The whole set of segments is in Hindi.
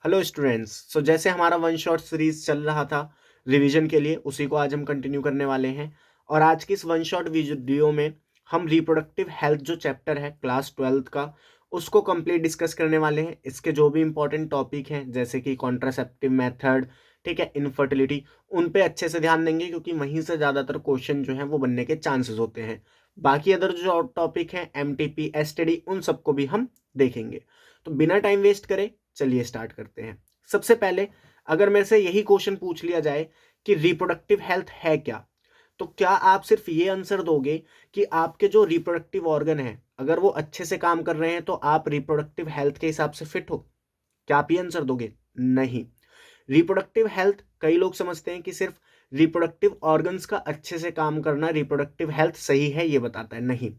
Hello students. जैसे हमारा वन शॉट सीरीज चल रहा था रिवीजन के लिए, उसी को आज हम कंटिन्यू करने वाले हैं। और आज की इस वन शॉट वीडियो में हम रिप्रोडक्टिव हेल्थ जो चैप्टर है क्लास 12th का, उसको कंप्लीट डिस्कस करने वाले हैं। इसके जो भी इंपॉर्टेंट टॉपिक हैं जैसे कि कॉन्ट्रासेप्टिव मेथड, ठीक है, इनफर्टिलिटी, उन पे अच्छे से ध्यान देंगे क्योंकि वहीं से ज़्यादातर क्वेश्चन जो हैं वो बनने के चांसेस होते हैं। बाकी अदर जो टॉपिक हैं एमटीपी एसटीडी, उन सबको भी हम देखेंगे। तो बिना टाइम वेस्ट करे चलिए स्टार्ट करते हैं। सबसे पहले अगर मेरे से यही क्वेश्चन पूछ लिया जाए कि रिप्रोडक्टिव हेल्थ है क्या, तो क्या आप सिर्फ ये आंसर दोगे कि आपके जो रिप्रोडक्टिव ऑर्गन है अगर वो अच्छे से काम कर रहे हैं तो आप रिप्रोडक्टिव हेल्थ के हिसाब से फिट हो? क्या आप ये आंसर दोगे? नहीं। रिप्रोडक्टिव हेल्थ कई लोग समझते हैं कि सिर्फ रिप्रोडक्टिव ऑर्गन्स का अच्छे से काम करना रिप्रोडक्टिव हेल्थ सही है ये बताता है। नहीं।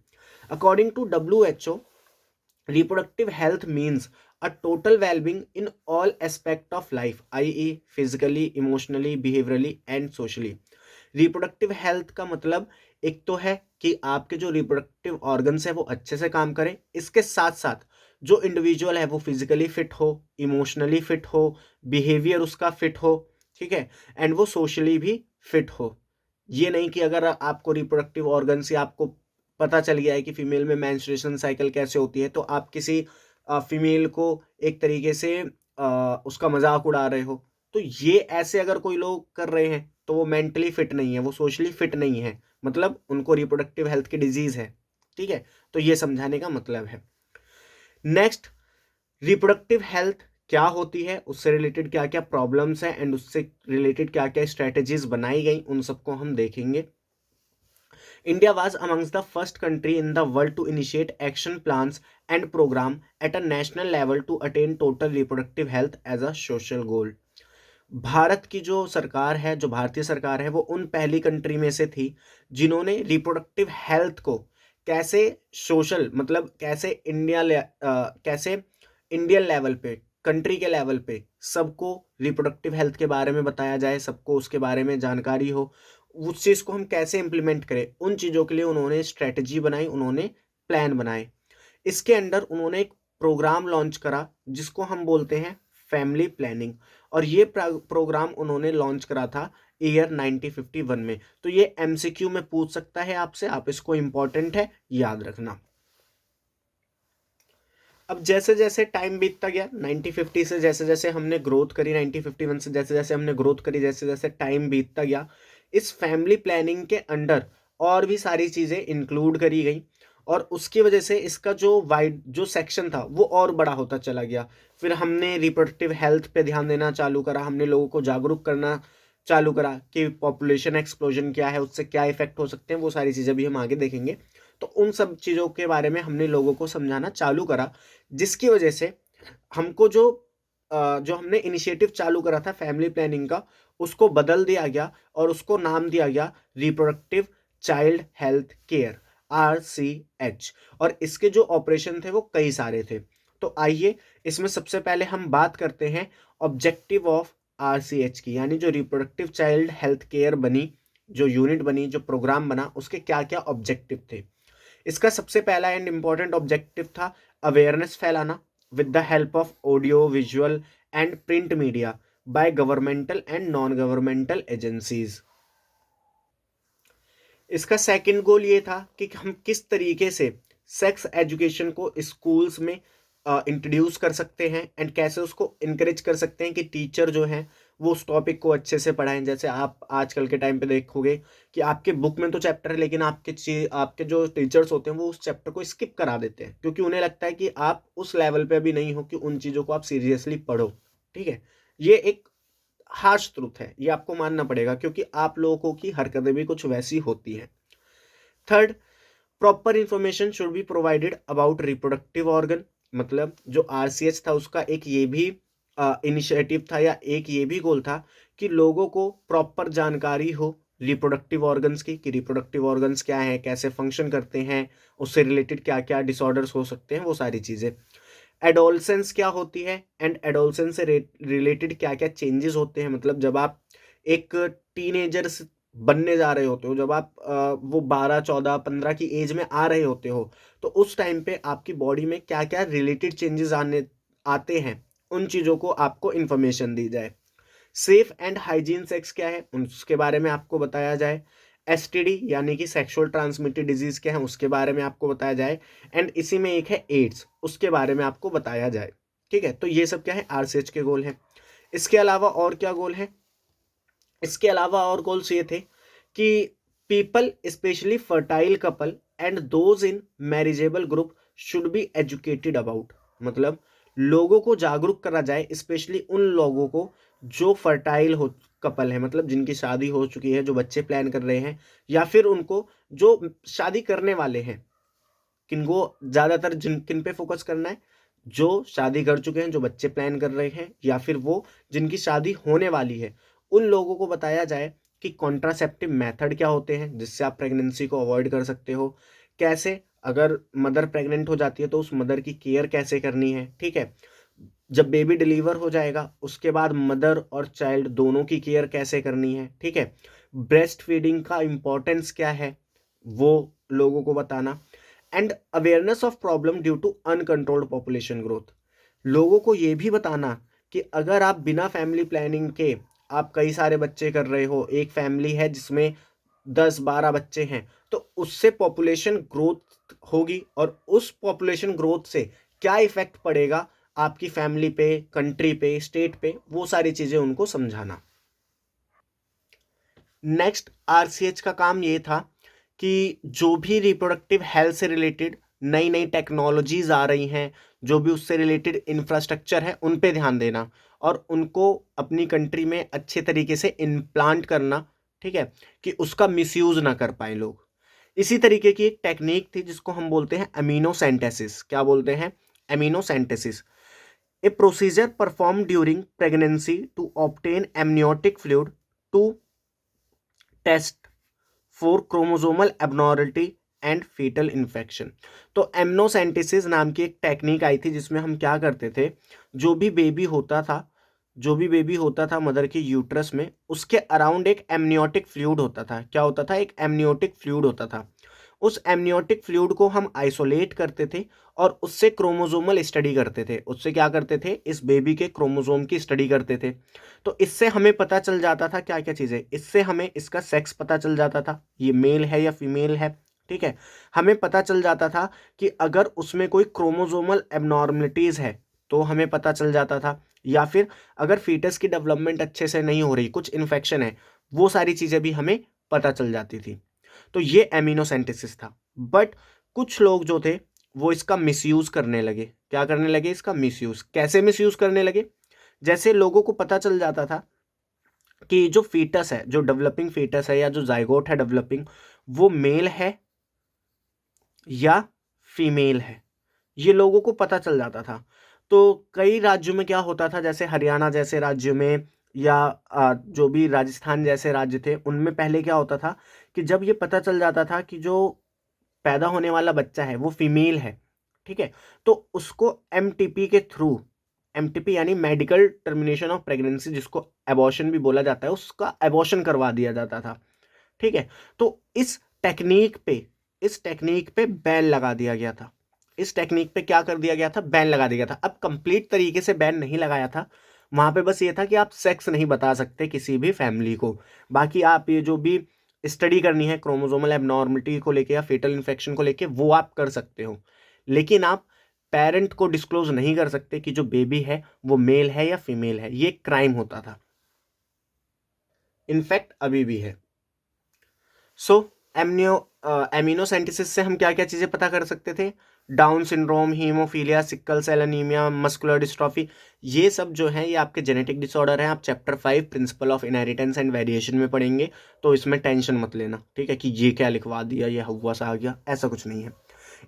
According to WHO, reproductive health means a total well-being in all aspect of life, i.e. physically, emotionally, behaviorally and socially. Reproductive health का मतलब एक तो है कि आपके जो रिप्रोडक्टिव ऑर्गन्स है वो अच्छे से काम करें, इसके साथ साथ जो इंडिविजुअल है वो फिजिकली फिट हो, इमोशनली फिट हो, बिहेवियर उसका फिट हो, ठीक है, एंड वो सोशली भी फिट हो। ये नहीं कि अगर आपको रिप्रोडक्टिव ऑर्गन से आपको पता चल गया है कि फीमेल में मेंस्ट्रुएशन साइकिल कैसे होती है तो आप किसी फीमेल को एक तरीके से उसका मजाक उड़ा रहे हो। तो ये ऐसे अगर कोई लोग कर रहे हैं तो वो मेंटली फिट नहीं है, वो सोशली फिट नहीं है, मतलब उनको रिप्रोडक्टिव हेल्थ की डिजीज है। ठीक है, तो ये समझाने का मतलब है। नेक्स्ट, रिप्रोडक्टिव हेल्थ क्या होती है, उससे रिलेटेड क्या क्या प्रॉब्लम्स हैं एंड उससे रिलेटेड क्या क्या स्ट्रेटेजीज बनाई गई, उन सबको हम देखेंगे। India was amongst the first country in the world to initiate action plans and program at a national level to attain total reproductive health as a social goal. Bharat की जो सरकार है, जो भारतीय सरकार है, वो उन पहली कंट्री में से थी जिन्होंने रिप्रोडक्टिव हेल्थ को कैसे सोशल, मतलब कैसे कैसे इंडियन लेवल पे, कंट्री के लेवल पे सबको रिप्रोडक्टिव हेल्थ के बारे में बताया जाए, सबको उसके बारे में जानकारी हो, उस चीज़ को हम कैसे इम्प्लीमेंट करें, उन चीज़ों के लिए उन्होंने स्ट्रेटजी बनाई, उन्होंने प्लान बनाए। इसके अंडर उन्होंने एक प्रोग्राम लॉन्च करा जिसको हम बोलते हैं फैमिली प्लानिंग, और ये प्रोग्राम उन्होंने लॉन्च करा था ईयर 1951 में। तो ये MCQ में पूछ सकता है आपसे, आप इसको इम्पॉर्टेंट है याद रखना। अब जैसे जैसे टाइम बीतता गया 1950 से, जैसे जैसे हमने ग्रोथ करी, 1951 से जैसे जैसे हमने ग्रोथ करी, जैसे जैसे टाइम बीतता गया, इस फैमिली प्लानिंग के अंडर और भी सारी चीज़ें इंक्लूड करी गई और उसकी वजह से इसका जो वाइड जो सेक्शन था वो और बड़ा होता चला गया। फिर हमने रिप्रोडक्टिव हेल्थ पे ध्यान देना चालू करा, हमने लोगों को जागरूक करना चालू करा कि पॉपुलेशन एक्सप्लोजन क्या है, उससे क्या इफेक्ट हो सकते हैं, वो सारी चीज़ें भी हम आगे देखेंगे। तो उन सब चीज़ों के बारे में हमने लोगों को समझाना चालू करा, जिसकी वजह से हमको जो हमने इनिशिएटिव चालू करा था फैमिली प्लानिंग का, उसको बदल दिया गया और उसको नाम दिया गया reproductive child health care, RCH। और इसके जो ऑपरेशन थे वो कई सारे थे। तो आइए इसमें सबसे पहले हम बात करते हैं ऑब्जेक्टिव ऑफ RCH की, यानी जो रिप्रोडक्टिव चाइल्ड हेल्थ केयर बनी, जो यूनिट बनी, जो प्रोग्राम बना, उसके क्या क्या ऑब्जेक्टिव थे। इसका सबसे पहला एंड इंपॉर्टेंट ऑब्जेक्टिव था अवेयरनेस फैलाना with the help of audio, visual and print media bye governmental and non governmental agencies. इसका सेकंड गोल ये था कि हम किस तरीके से सेक्स एजुकेशन को स्कूल्स में इंट्रोड्यूस कर सकते हैं एंड कैसे उसको इनकरेज कर सकते हैं कि टीचर जो हैं वो उस टॉपिक को अच्छे से पढ़ाएं। जैसे आप आजकल के टाइम पे देखोगे कि आपके बुक में तो चैप्टर है लेकिन आपके जो टीचर्स होते हैं वो उस चैप्टर को स्किप करा देते हैं क्योंकि उन्हें लगता है कि आप उस लेवल पे अभी नहीं हो कि उन चीज़ों को आप सीरियसली पढ़ो। ठीक है, ये एक हार्श ट्रूथ है, ये आपको मानना पड़ेगा क्योंकि आप लोगों की हरकतें भी कुछ वैसी होती हैं। Third, proper information should be provided about reproductive organ, मतलब जो RCH था उसका एक ये भी इनिशिएटिव था या एक ये भी गोल था कि लोगों को प्रॉपर जानकारी हो रिप्रोडक्टिव ऑर्गन्स की, कि रिप्रोडक्टिव ऑर्गन्स क्या है, कैसे फंक्शन करते हैं, उससे रिलेटेड क्या क्या डिसऑर्डर्स हो सकते हैं, वो सारी चीज़ें। एडोलसेंस क्या होती है एंड एडोलसेंस से रिलेटेड क्या क्या चेंजेस होते हैं, मतलब जब आप एक टीनेजर्स बनने जा रहे होते हो, जब आप वो 12 14 15 की एज में आ रहे होते हो, तो उस टाइम पे आपकी बॉडी में क्या क्या रिलेटेड चेंजेस आते हैं, उन चीज़ों को आपको इन्फॉर्मेशन दी जाए। सेफ एंड हाइजीन सेक्स क्या है उसके बारे में आपको बताया जाए। एसटीडी यानी कि सेक्सुअल ट्रांसमिटेड डिजीज क्या है उसके बारे में आपको बताया जाए। एंड इसी में एक है एड्स, उसके बारे में आपको बताया जाए। ठीक है, तो ये सब क्या है आरसीएच के गोल हैं। इसके अलावा और क्या गोल है? इसके अलावा और गोल्स ये थे कि people specially fertile couple and those in marriageable group should be educated about, मतलब लोगों को जागरूक करा जाए, स्पेशली उन लोगों को जो फर्टाइल हो कपल है, मतलब जिनकी शादी हो चुकी है, जो बच्चे प्लान कर रहे हैं, या फिर उनको जो शादी करने वाले हैं। किनको ज़्यादातर किन पे फोकस करना है? जो शादी कर चुके हैं, जो बच्चे प्लान कर रहे हैं, या फिर वो जिनकी शादी होने वाली है, उन लोगों को बताया जाए कि कॉन्ट्रासेप्टिव मेथड क्या होते हैं जिससे आप प्रेगनेंसी को अवॉइड कर सकते हो। कैसे, अगर मदर प्रेग्नेंट हो जाती है तो उस मदर की केयर कैसे करनी है। ठीक है, जब बेबी डिलीवर हो जाएगा उसके बाद मदर और चाइल्ड दोनों की केयर कैसे करनी है। ठीक है, ब्रेस्ट फीडिंग का इम्पोर्टेंस क्या है वो लोगों को बताना। And awareness of problem due to uncontrolled population growth, लोगों को ये भी बताना कि अगर आप बिना फैमिली प्लानिंग के आप कई सारे बच्चे कर रहे हो, एक फैमिली है जिसमें 10-12 बच्चे हैं, तो उससे पॉपुलेशन ग्रोथ होगी और उस पॉपुलेशन ग्रोथ से क्या इफेक्ट पड़ेगा आपकी फैमिली पे, कंट्री पे, स्टेट पे, वो सारी चीजें उनको समझाना। नेक्स्ट आरसीएच का काम ये था कि जो भी रिप्रोडक्टिव हेल्थ से रिलेटेड नई नई टेक्नोलॉजीज आ रही हैं, जो भी उससे रिलेटेड इंफ्रास्ट्रक्चर है, उन पे ध्यान देना और उनको अपनी कंट्री में अच्छे तरीके से इम्प्लांट करना। ठीक है, कि उसका मिसयूज ना कर पाए लोग। इसी तरीके की एक टेक्निक थी जिसको हम बोलते हैं एमिनोसेंटेसिस। क्या बोलते हैं? Amniocentesis, a procedure performed during pregnancy to obtain amniotic fluid to test for chromosomal abnormality and foetal infection. तो एमनोसेंटेसिस नाम की एक टेक्निक आई थी जिसमें हम क्या करते थे, जो भी बेबी होता था, जो भी बेबी होता था मदर के यूट्रस में, उसके अराउंड एक एमनियोटिक फ्लूइड होता था। क्या होता था? एक एमनियोटिक फ्लूइड होता था। उस एमनियोटिक फ्लूइड को हम आइसोलेट करते थे और उससे क्रोमोसोमल स्टडी करते थे। उससे क्या करते थे? इस बेबी के क्रोमोसोम की स्टडी करते थे। तो इससे हमें पता चल जाता था क्या क्या चीज़ें, इससे हमें इसका सेक्स पता चल जाता था, ये मेल है या फीमेल है। ठीक है, हमें पता चल जाता था कि अगर उसमें कोई क्रोमोसोमल एबनॉर्मलिटीज़ है तो हमें पता चल जाता था, या फिर अगर फीटस की डेवलपमेंट अच्छे से नहीं हो रही, कुछ इन्फेक्शन है, वो सारी चीज़ें भी हमें पता चल जाती थी। तो ये एमिनोसेंटेसिस था। बट कुछ लोग जो थे वो इसका मिसयूज करने लगे। क्या करने लगे? इसका मिसयूज। कैसे मिसयूज करने लगे? जैसे लोगों को पता चल जाता था कि जो फीटस है, जो डेवलपिंग फीटस है या जो जाइगोट है डेवलपिंग, वो मेल है या फीमेल है, ये लोगों को पता चल जाता था। तो कई राज्यों में क्या होता था, जैसे हरियाणा जैसे राज्य में, या जो भी राजस्थान जैसे राज्य थे, उनमें पहले क्या होता था कि जब ये पता चल जाता था कि जो पैदा होने वाला बच्चा है वो फीमेल है, ठीक है, तो उसको एमटीपी के थ्रू, एमटीपी यानी मेडिकल टर्मिनेशन ऑफ प्रेगनेंसी, जिसको एबॉर्शन भी बोला जाता है, उसका एबॉर्शन करवा दिया जाता था। ठीक है, तो इस टेक्निक पे बैन लगा दिया गया था। इस टेक्निक पे क्या कर दिया गया था? बैन लगा दिया गया था। अब कंप्लीट तरीके से बैन नहीं लगाया था, वहां पे बस ये था कि आप सेक्स नहीं बता सकते किसी भी फैमिली को, बाकी आप ये जो भी स्टडी करनी है क्रोमोसोमल एबनॉर्मलिटी को लेके या फेटल इन्फेक्शन को लेके, वो आप कर सकते हो, लेकिन आप पेरेंट को डिस्क्लोज नहीं कर सकते कि जो बेबी है वो मेल है या फीमेल है। ये क्राइम होता था, इनफैक्ट अभी भी है। सो एमनियो एमिनोसेंटेसिस से हम क्या क्या चीज़ें पता कर सकते थे? Down syndrome, haemophilia, sickle cell anaemia, muscular dystrophy, ये सब जो है ये आपके जेनेटिक डिसऑर्डर हैं। आप chapter 5 principle of inheritance and variation में पढ़ेंगे, तो इसमें टेंशन मत लेना, ठीक है, कि ये क्या लिखवा दिया, ये हुआ सा आ गया, ऐसा कुछ नहीं है।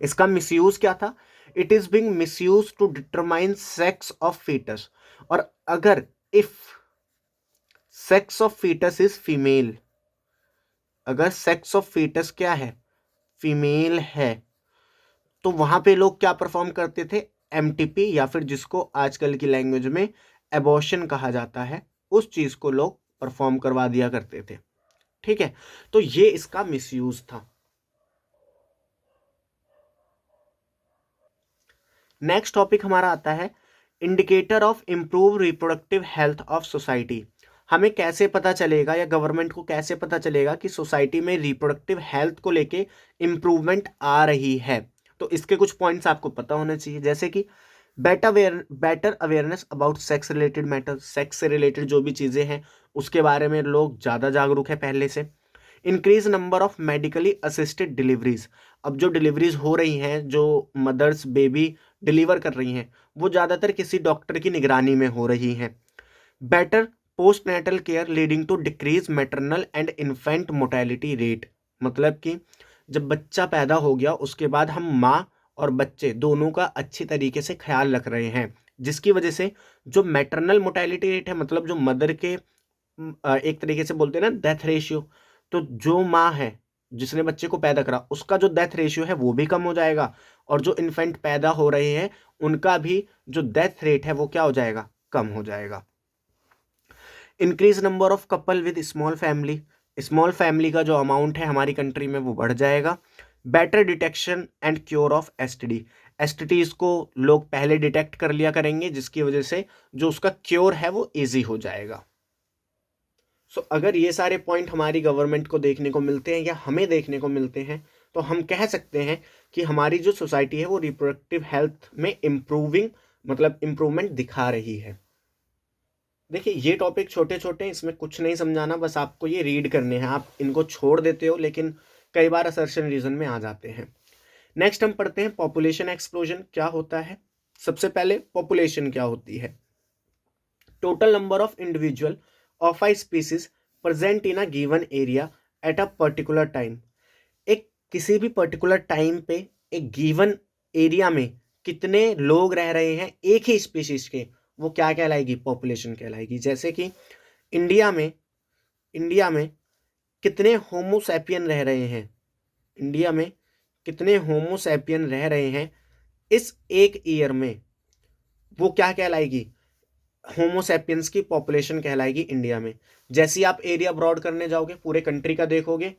इसका मिसयूज क्या था? It is being misuse to determine sex of foetus, और अगर if sex of foetus is female, अगर सेक्स ऑफ फीटस क्या है? फीमेल है, तो वहां पे लोग क्या परफॉर्म करते थे? एमटीपी, या फिर जिसको आजकल की लैंग्वेज में एबॉर्शन कहा जाता है, उस चीज को लोग परफॉर्म करवा दिया करते थे। ठीक है, तो ये इसका मिसयूज था। नेक्स्ट टॉपिक हमारा आता है indicator of improve reproductive health of society. हमें कैसे पता चलेगा या गवर्नमेंट को कैसे पता चलेगा कि सोसाइटी में रिप्रोडक्टिव हेल्थ को लेके इम्प्रूवमेंट आ रही है? तो इसके कुछ पॉइंट्स आपको पता होने चाहिए, जैसे कि better awareness about sex related matter. Sex से रिलेटेड जो भी चीज़ें हैं उसके बारे में लोग ज़्यादा जागरूक है पहले से। Increase number of medically assisted deliveries. अब जो डिलीवरीज हो रही हैं, जो मदर्स बेबी डिलीवर कर रही हैं, वो ज़्यादातर किसी डॉक्टर की निगरानी में हो रही हैं। Better post natal care leading to decrease maternal and infant mortality rate. मतलब कि जब बच्चा पैदा हो गया उसके बाद हम माँ और बच्चे दोनों का अच्छी तरीके से ख्याल रख रहे हैं, जिसकी वजह से जो मैटरनल मोर्टेलिटी रेट है, मतलब जो मदर के एक तरीके से बोलते हैं ना डेथ रेशियो, तो जो माँ है जिसने बच्चे को पैदा करा उसका जो डेथ रेशियो है वो भी कम हो जाएगा, और जो इन्फेंट पैदा हो रहे हैं उनका भी जो डेथ रेट है वो क्या हो जाएगा, कम हो जाएगा। Increase number of couple with small family. Small family का जो अमाउंट है हमारी कंट्री में वो बढ़ जाएगा। Better detection and cure of STD. STDs को लोग पहले डिटेक्ट कर लिया करेंगे, जिसकी वजह से जो उसका क्योर है वो इजी हो जाएगा। अगर ये सारे पॉइंट हमारी गवर्नमेंट को देखने को मिलते हैं या हमें देखने को मिलते हैं, तो हम कह सकते हैं कि हमारी जो सोसाइटी है वो रिप्रोडक्टिव हेल्थ में इम्प्रूविंग, मतलब इम्प्रूवमेंट दिखा रही है। देखिए ये टॉपिक छोटे छोटे, इसमें कुछ नहीं समझाना, बस आपको ये रीड करने हैं। आप इनको छोड़ देते हो लेकिन कई बार असर्शन रीजन में आ जाते हैं। नेक्स्ट हम पढ़ते हैं पॉपुलेशन एक्सप्लोजन क्या होता है। सबसे पहले पॉपुलेशन क्या होती है? Total number of individual of a species present in a given area at a particular time. एक किसी भी पर्टिकुलर टाइम पे एक गिवन एरिया में कितने लोग रह रहे हैं एक ही स्पीशीज के, वो क्या कहलाएगी? पॉपुलेशन कहलाएगी। जैसे कि इंडिया में कितने होमोसैपियन रह रहे हैं, इंडिया में कितने होमोसैपियन रह रहे हैं इस एक ईयर में, वो क्या कहलाएगी? होमोसैपियंस की पॉपुलेशन कहलाएगी इंडिया में। जैसे ही आप एरिया ब्रॉड करने जाओगे, पूरे कंट्री का देखोगे,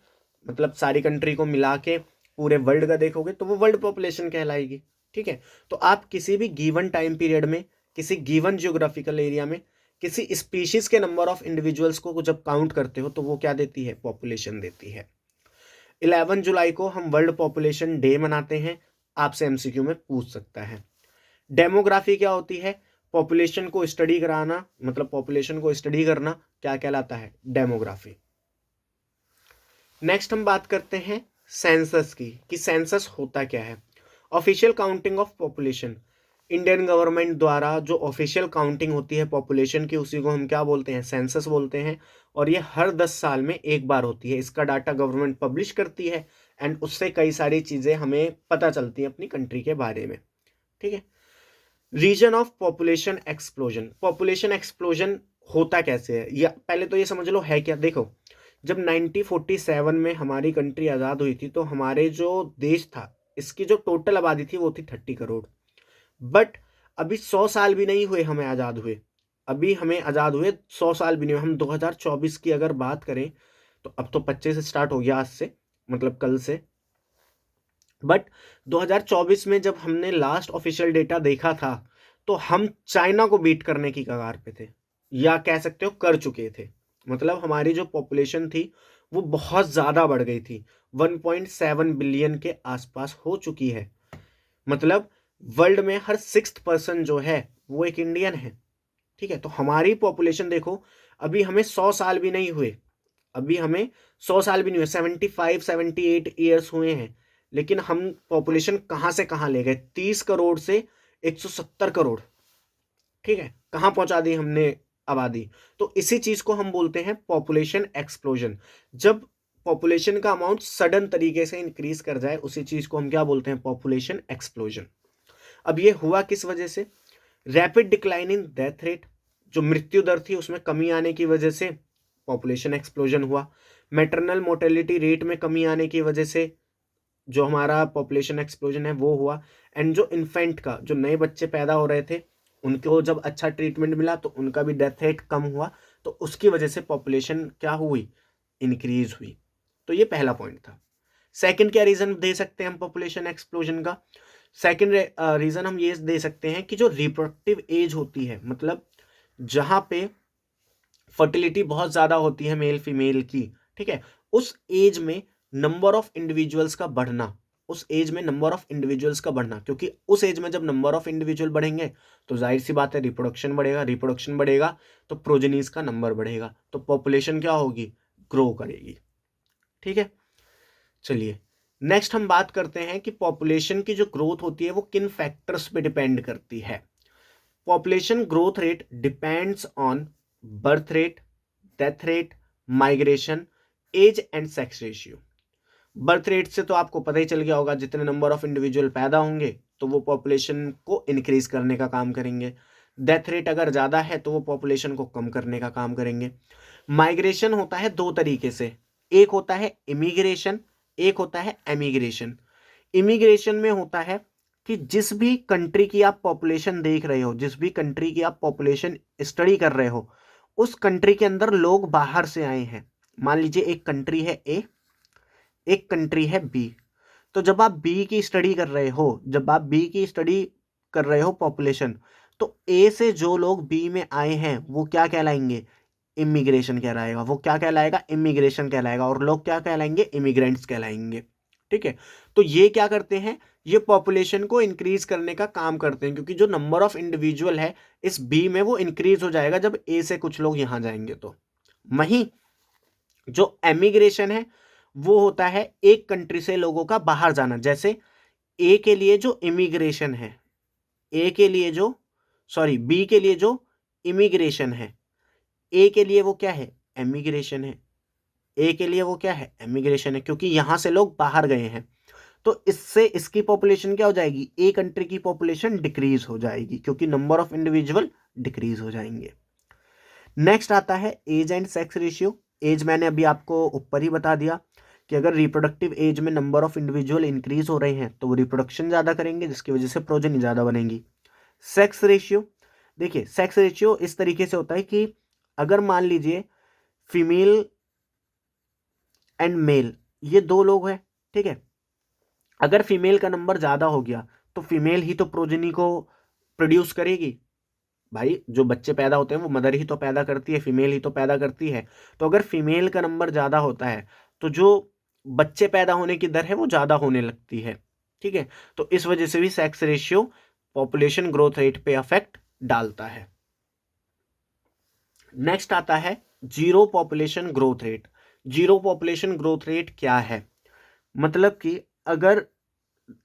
मतलब सारी कंट्री को मिला के पूरे वर्ल्ड का देखोगे, तो वो वर्ल्ड पॉपुलेशन कहलाएगी। ठीक है, तो आप किसी भी गिवन टाइम पीरियड में किसी गिवन जियोग्राफिकल एरिया में किसी स्पीशीज के नंबर ऑफ इंडिविजुअल्स को जब काउंट करते हो तो वो क्या देती है? पॉपुलेशन देती है। 11 जुलाई को हम वर्ल्ड पॉपुलेशन डे मनाते हैं, आपसे एमसीक्यू में पूछ सकता है। डेमोग्राफी क्या होती है? पॉपुलेशन को स्टडी कराना, मतलब पॉपुलेशन को स्टडी करना क्या कहलाता है? डेमोग्राफी। नेक्स्ट हम बात करते हैं सेंसस की, कि सेंसस होता क्या है। Official counting of population, Indian government द्वारा जो ऑफिशियल काउंटिंग होती है पॉपुलेशन की, उसी को हम क्या बोलते हैं? सेंसस बोलते हैं। और ये हर 10 साल में एक बार होती है। इसका डाटा गवर्नमेंट पब्लिश करती है एंड उससे कई सारी चीज़ें हमें पता चलती हैं अपनी कंट्री के बारे में। ठीक है। Reason of population explosion. Population explosion होता कैसे है, या पहले तो ये समझ लो है क्या। देखो, जब 1947 में हमारी कंट्री आज़ाद हुई थी तो हमारे जो देश था इसकी जो टोटल आबादी थी वो थी 30 करोड़। बट अभी 100 साल भी नहीं हुए हमें आज़ाद हुए, अभी हमें आज़ाद हुए 100 साल भी नहीं हुए। हम 2024 की अगर बात करें तो अब तो 25 से स्टार्ट हो गया, आज से, मतलब कल से। बट 2024 में जब हमने लास्ट ऑफिशियल डेटा देखा था तो हम चाइना को बीट करने की कगार पे थे, या कह सकते हो कर चुके थे। मतलब हमारी जो पॉपुलेशन थी वो बहुत ज़्यादा बढ़ गई थी, 1.7 बिलियन के आसपास हो चुकी है। मतलब वर्ल्ड में हर 6th पर्सन जो है वो एक इंडियन है। ठीक है, तो हमारी पॉपुलेशन देखो, अभी हमें 100 साल भी नहीं हुए, अभी हमें 100 साल भी नहीं हुए, 75-78 ईयर्स हुए हैं, लेकिन हम पॉपुलेशन कहाँ से कहाँ ले गए? 30 करोड़ से 170 करोड़। ठीक है, कहाँ पहुंचा दी हमने आबादी? तो इसी चीज को हम बोलते हैं पॉपुलेशन एक्सप्लोजन। जब पॉपुलेशन का अमाउंट सडन तरीके से इंक्रीज कर जाए उसी चीज को हम क्या बोलते हैं? Population explosion. अब ये हुआ किस वजह से? Rapid decline in death rate, जो मृत्यु दर थी उसमें कमी आने की वजह से पॉपुलेशन एक्सप्लोजन हुआ। मैटरनल मोर्टेलिटी रेट में कमी आने की वजह से जो हमारा पॉपुलेशन एक्सप्लोजन है वो हुआ। एंड जो इन्फेंट का, जो नए बच्चे पैदा हो रहे थे, उनको जब अच्छा ट्रीटमेंट मिला तो उनका भी डेथ रेट कम हुआ, तो उसकी वजह से पॉपुलेशन क्या हुई? इंक्रीज हुई। तो ये पहला पॉइंट था। सेकंड क्या रीजन दे सकते हैं हम पॉपुलेशन एक्सप्लोजन का? सेकेंड रीज़न हम ये दे सकते हैं कि जो रिप्रोडक्टिव एज होती है, मतलब जहाँ पे फर्टिलिटी बहुत ज़्यादा होती है मेल फीमेल की, ठीक है, उस एज में नंबर ऑफ इंडिविजुअल्स का बढ़ना, उस एज में नंबर ऑफ इंडिविजुअल्स का बढ़ना, क्योंकि उस एज में जब नंबर ऑफ इंडिविजुअल बढ़ेंगे तो जाहिर सी बात है रिप्रोडक्शन बढ़ेगा, रिप्रोडक्शन बढ़ेगा तो प्रोजेनीज का नंबर बढ़ेगा, तो पॉपुलेशन क्या होगी, ग्रो करेगी। ठीक है, चलिए नेक्स्ट हम बात करते हैं कि पॉपुलेशन की जो ग्रोथ होती है वो किन फैक्टर्स पे डिपेंड करती है। Population growth rate depends on birth rate, death rate, migration, age and sex ratio. Birth rate से तो आपको पता ही चल गया होगा, जितने नंबर ऑफ इंडिविजुअल पैदा होंगे तो वो पॉपुलेशन को इंक्रीज करने का काम करेंगे। डेथ रेट अगर ज़्यादा है तो वो पॉपुलेशन को कम करने का काम करेंगे। माइग्रेशन होता है दो तरीके से, एक होता है इमिग्रेशन, एक होता है एमिग्रेशन। इमिग्रेशन में होता है कि जिस भी कंट्री की आप पॉपुलेशन देख रहे हो, जिस भी कंट्री की आप पॉपुलेशन स्टडी कर रहे हो, उस कंट्री के अंदर लोग बाहर से आए हैं। मान लीजिए एक कंट्री है ए, एक कंट्री है बी। तो जब आप बी की स्टडी कर रहे हो, जब आप बी की स्टडी कर रहे हो पॉपुलेशन, तो ए से जो लोग बी में आए हैं वो क्या कहलाएंगे, इमिग्रेशन कहलाएगा। वो क्या कहलाएगा, इमिग्रेशन कहलाएगा। और लोग क्या कहलाएंगे, इमिग्रेंट्स कहलाएंगे। ठीक है, तो ये क्या करते हैं, ये पॉपुलेशन को इंक्रीज करने का काम करते हैं, क्योंकि जो नंबर ऑफ इंडिविजुअल है इस बी में वो इंक्रीज हो जाएगा जब ए से कुछ लोग यहां जाएंगे। तो वहीं जो एमिग्रेशन है वो होता है एक कंट्री से लोगों का बाहर जाना। जैसे ए के लिए जो इमिग्रेशन है, ए के लिए जो सॉरी बी के लिए जो इमिग्रेशन है, ए के लिए वो क्या है, एमिग्रेशन है। ए के लिए वो क्या है, एमिग्रेशन है, क्योंकि यहां से लोग बाहर गए हैं। तो इससे इसकी पॉपुलेशन क्या हो जाएगी, ए कंट्री की पॉपुलेशन डिक्रीज हो जाएगी, क्योंकि नंबर ऑफ इंडिविजुअल डिक्रीज हो जाएंगे। नेक्स्ट आता है age and sex ratio. Age मैंने अभी आपको ऊपर ही बता दिया कि अगर रिप्रोडक्टिव एज में नंबर ऑफ इंडिविजुअल इंक्रीज हो रहे हैं तो वो रिप्रोडक्शन ज़्यादा करेंगे, जिसकी वजह से प्रोजेनी ज़्यादा बनेंगी। सेक्स रेशियो, देखिए सेक्स रेशियो इस तरीके से होता है कि अगर मान लीजिए फीमेल एंड मेल ये दो लोग हैं, ठीक है, अगर फीमेल का नंबर ज़्यादा हो गया तो फीमेल ही तो प्रोजेनी को प्रोड्यूस करेगी। भाई जो बच्चे पैदा होते हैं वो मदर ही तो पैदा करती है, फीमेल ही तो पैदा करती है। तो अगर फीमेल का नंबर ज़्यादा होता है तो जो बच्चे पैदा होने की दर है वो ज़्यादा होने लगती है। ठीक है, तो इस वजह से भी sex ratio population growth rate पे अफेक्ट डालता है। नेक्स्ट आता है zero population growth rate. Zero population growth rate क्या है, मतलब कि अगर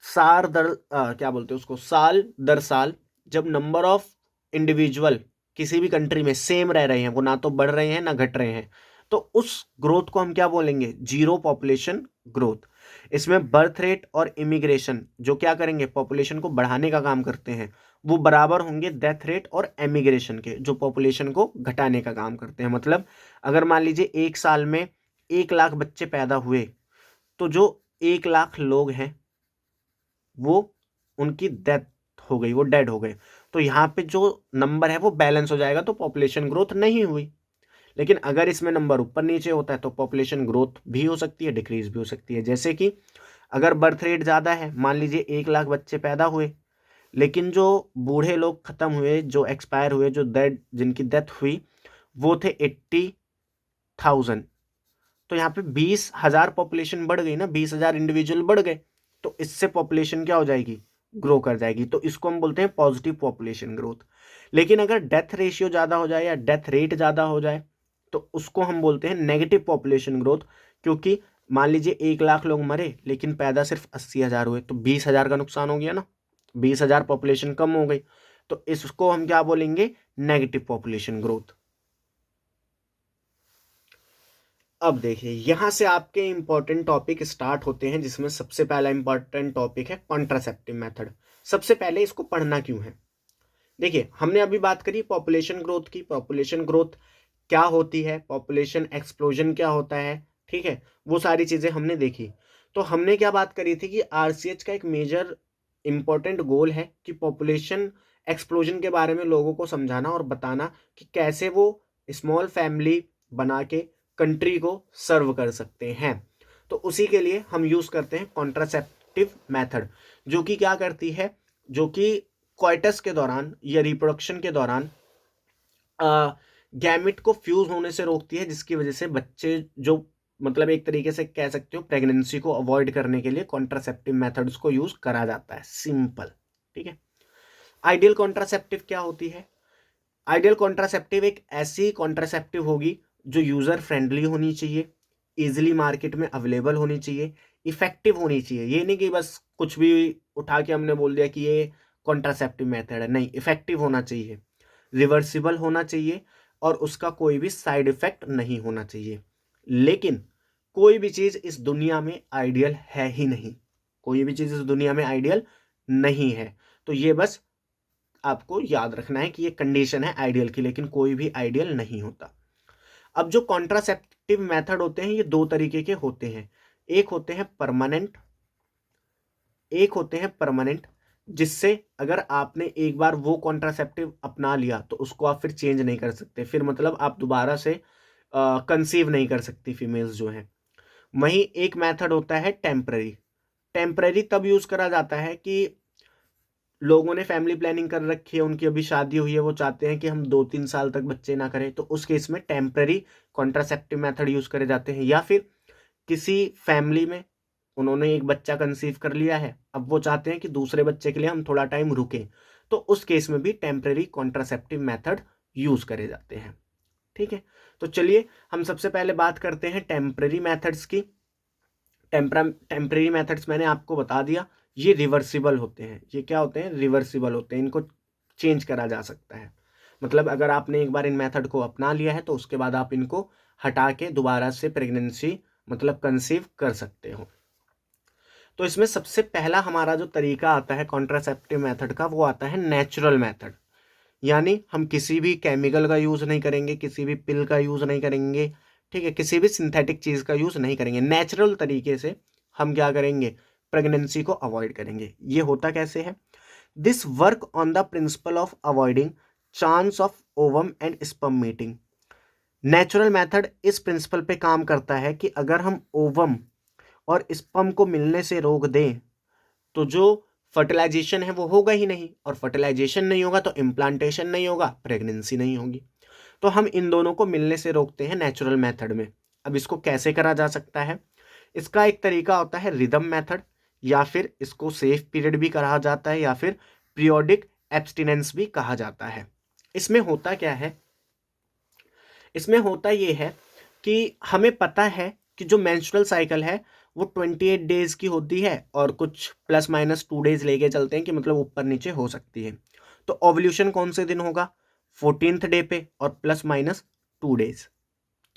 क्या बोलते हैं उसको, साल दर साल जब नंबर ऑफ इंडिविजुअल किसी भी कंट्री में सेम रह रहे हैं, वो ना तो बढ़ रहे हैं ना घट रहे हैं, तो उस ग्रोथ को हम क्या बोलेंगे, जीरो पॉपुलेशन ग्रोथ। इसमें बर्थ रेट और इमिग्रेशन जो क्या करेंगे, पॉपुलेशन को बढ़ाने का काम करते हैं, वो बराबर होंगे डेथ रेट और एमिग्रेशन के, जो पॉपुलेशन को घटाने का काम करते हैं। मतलब अगर मान लीजिए एक साल में 1 लाख बच्चे पैदा हुए, तो जो 1 लाख लोग हैं वो उनकी डेथ हो गई, वो डेड हो गए, तो यहाँ पे जो नंबर है वो बैलेंस हो जाएगा, तो पॉपुलेशन ग्रोथ नहीं हुई। लेकिन अगर इसमें नंबर ऊपर नीचे होता है तो पॉपुलेशन ग्रोथ भी हो सकती है, डिक्रीज भी हो सकती है। जैसे कि अगर बर्थ रेट ज़्यादा है, मान लीजिए 1 लाख बच्चे पैदा हुए, लेकिन जो बूढ़े लोग खत्म हुए, जो एक्सपायर हुए, जो डेड जिनकी डेथ हुई वो थे 80,000, तो यहाँ पे 20,000 पॉपुलेशन बढ़ गई ना, 20,000 इंडिविजुअल बढ़ गए, तो इससे पॉपुलेशन क्या हो जाएगी, ग्रो कर जाएगी। तो इसको हम बोलते हैं पॉजिटिव पॉपुलेशन ग्रोथ। लेकिन अगर डेथ रेशियो ज़्यादा हो जाए या डेथ रेट ज़्यादा हो जाए तो उसको हम बोलते हैं नेगेटिव पॉपुलेशन ग्रोथ, क्योंकि मान लीजिए 1 लाख लोग मरे लेकिन पैदा सिर्फ 80,000 हुए, तो 20,000 का नुकसान हो गया ना, 20,000 पॉपुलेशन कम हो गई, तो इसको हम क्या बोलेंगे, नेगेटिव पॉपुलेशन ग्रोथ। अब देखिए यहां से आपके इंपॉर्टेंट टॉपिक स्टार्ट होते हैं, जिसमें सबसे पहला इंपॉर्टेंट टॉपिक है कॉन्ट्रासेप्टिव मेथड। सबसे पहले इसको पढ़ना क्यों है, देखिए हमने अभी बात करी पॉपुलेशन ग्रोथ की, पॉपुलेशन ग्रोथ क्या होती है, पॉपुलेशन एक्सप्लोजन क्या होता है, ठीक है, वो सारी चीजें हमने देखी। तो हमने क्या बात करी थी कि आरसीएच का एक मेजर इंपॉर्टेंट गोल है कि पॉपुलेशन एक्सप्लोजन के बारे में लोगों को समझाना और बताना कि कैसे वो स्मॉल फैमिली बना के कंट्री को सर्व कर सकते हैं। तो उसी के लिए हम यूज़ करते हैं कॉन्ट्रासेप्टिव कॉन्ट्रासेप्टिव मेथड, जो कि क्या करती है, जो कि कोइटस के दौरान या रिप्रोडक्शन के दौरान गैमेट को फ्यूज होने से रोकती है, जिसकी वजह से बच्चे जो मतलब एक तरीके से कह सकते हो प्रेगनेंसी को अवॉइड करने के लिए कॉन्ट्रासेप्टिव मेथड्स को यूज करा जाता है। सिंपल, ठीक है। आइडियल कॉन्ट्रासेप्टिव क्या होती है? आइडियल कॉन्ट्रासेप्टिव एक ऐसी कॉन्ट्रासेप्टिव होगी जो यूजर फ्रेंडली होनी चाहिए, इजिली मार्केट में अवेलेबल होनी चाहिए, इफेक्टिव होनी चाहिए। ये नहीं कि बस कुछ भी उठा के हमने बोल दिया कि ये कॉन्ट्रासेप्टिव मेथड है, नहीं, इफेक्टिव होना चाहिए, रिवर्सिबल होना चाहिए और उसका कोई भी साइड इफेक्ट नहीं होना चाहिए। लेकिन कोई भी चीज इस दुनिया में आइडियल है ही नहीं, कोई भी चीज इस दुनिया में आइडियल नहीं है। तो ये बस आपको याद रखना है कि ये कंडीशन है आइडियल की, लेकिन कोई भी आइडियल नहीं होता। अब जो कॉन्ट्रासेप्टिव मेथड होते हैं ये दो तरीके के होते हैं। एक होते हैं परमानेंट, जिससे अगर आपने एक बार वो कॉन्ट्रासेप्टिव अपना लिया तो उसको आप फिर चेंज नहीं कर सकते, फिर मतलब आप दोबारा से कंसीव नहीं कर सकती फीमेल्स जो हैं। वहीं एक मेथड होता है टेम्पररी तब यूज करा जाता है कि लोगों ने फैमिली प्लानिंग कर रखी है, उनकी अभी शादी हुई है, वो चाहते हैं कि हम 2-3 साल तक बच्चे ना करें, तो उस केस में टेम्पररी कॉन्ट्रासेप्टिव मेथड यूज करे जाते हैं। या फिर किसी फैमिली में उन्होंने एक बच्चा कंसीव कर लिया है, अब वो चाहते हैं कि दूसरे बच्चे के लिए हम थोड़ा टाइम रुकें, तो उस केस में भी टेम्पररी कॉन्ट्रासेप्टिव मेथड यूज करे जाते हैं। ठीक है, तो चलिए हम सबसे पहले बात करते हैं टेम्पररी मेथड्स की। टेम्पररी मेथड्स मैंने आपको बता दिया, ये रिवर्सिबल होते हैं। ये क्या होते हैं? रिवर्सिबल होते हैं, इनको चेंज करा जा सकता है। मतलब अगर आपने एक बार इन मेथड को अपना लिया है तो उसके बाद आप इनको हटा के दोबारा से प्रेगनेंसी मतलब कंसीव कर सकते हो। तो इसमें सबसे पहला हमारा जो तरीका आता है कॉन्ट्रासेप्टिव मेथड का, वो आता है नेचुरल मेथड। यानी हम किसी भी केमिकल का यूज नहीं करेंगे, किसी भी पिल का यूज नहीं करेंगे, ठीक है, किसी भी सिंथेटिक चीज का यूज नहीं करेंगे। नेचुरल तरीके से हम क्या करेंगे? प्रेगनेंसी को अवॉइड करेंगे। ये होता कैसे है? This work on the principle of avoiding chance of ovum and sperm meeting. Natural method इस प्रिंसिपल पे काम करता है कि अगर हम ओवम और स्पर्म को मिलने से रोक दें तो जो फर्टिलाइजेशन है वो होगा ही नहीं, और फर्टिलाइजेशन नहीं होगा तो इम्प्लांटेशन नहीं होगा, प्रेगनेंसी नहीं होगी। तो हम इन दोनों को मिलने से रोकते हैं नेचुरल मेथड में। अब इसको कैसे करा जा सकता है? इसका एक तरीका होता है रिदम मेथड, या फिर इसको सेफ पीरियड भी कहा जाता है, या फिर पीरियोडिक एब्सटिनेंस भी कहा जाता है। इसमें होता क्या है? इसमें होता ये है कि हमें पता है कि जो मेंस्ट्रुअल साइकिल है वो 28 डेज की होती है, और कुछ प्लस माइनस 2 डेज लेके चलते हैं कि मतलब ऊपर नीचे हो सकती है। तो ओव्यूलेशन कौन से दिन होगा? 14th डे पे, और प्लस माइनस 2 डेज।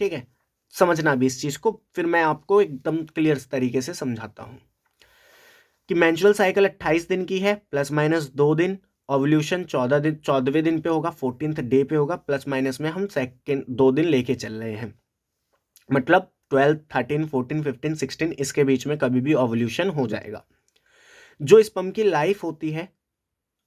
ठीक है, समझना भी इस चीज को, फिर मैं आपको एकदम क्लियर तरीके से समझाता हूं कि मेंस्ट्रुअल साइकिल 28 दिन की है, प्लस माइनस 2 दिन। ओव्यूलेशन 14वें दिन पे होगा, 14th डे पे होगा, प्लस माइनस में हम सेकेंड 2 दिन लेके चल रहे हैं। मतलब 12, 13, 14, 15, 16 इसके बीच में कभी भी ओव्यूलेशन हो जाएगा। जो स्पर्म की लाइफ होती है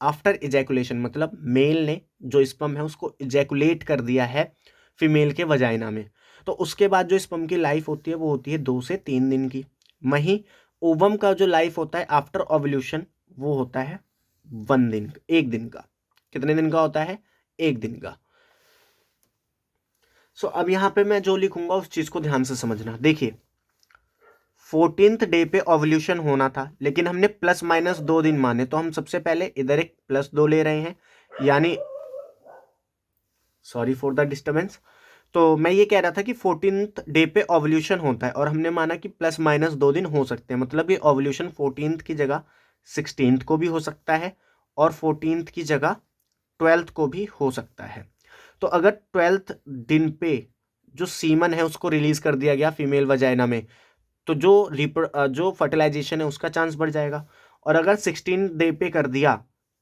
आफ्टर इजैकुलेशन, मतलब मेल ने जो स्पर्म है उसको इजैकुलेट कर दिया है फीमेल के वजाइना में, तो उसके बाद जो स्पर्म की लाइफ होती है वो होती है 2 से 3 दिन की। वहीं ओवम का जो लाइफ होता है आफ्टर ओव्यूलेशन वो होता है 1 दिन, 1 दिन का। कितने दिन का होता है? 1 दिन का। सो अब यहां पे मैं जो लिखूंगा उस चीज को ध्यान से समझना। देखिए 14th डे पे ओव्यूलेशन होना था, लेकिन हमने प्लस माइनस 2 दिन माने, तो हम सबसे पहले इधर एक +2 ले रहे हैं, यानी सॉरी फॉर द डिस्टर्बेंस। तो मैं ये कह रहा था कि 14th डे पे ओव्यूलेशन होता है, और हमने माना कि प्लस माइनस 2 दिन हो सकते हैं, मतलब ये ओव्यूलेशन 14th की जगह 16th को भी हो सकता है, और 14th की जगह 12th को भी हो सकता है। तो अगर 12th दिन पे जो सीमन है उसको रिलीज कर दिया गया फीमेल वजाइना में, तो जो फर्टिलाइजेशन है उसका चांस बढ़ जाएगा। और अगर 16 डे पे कर दिया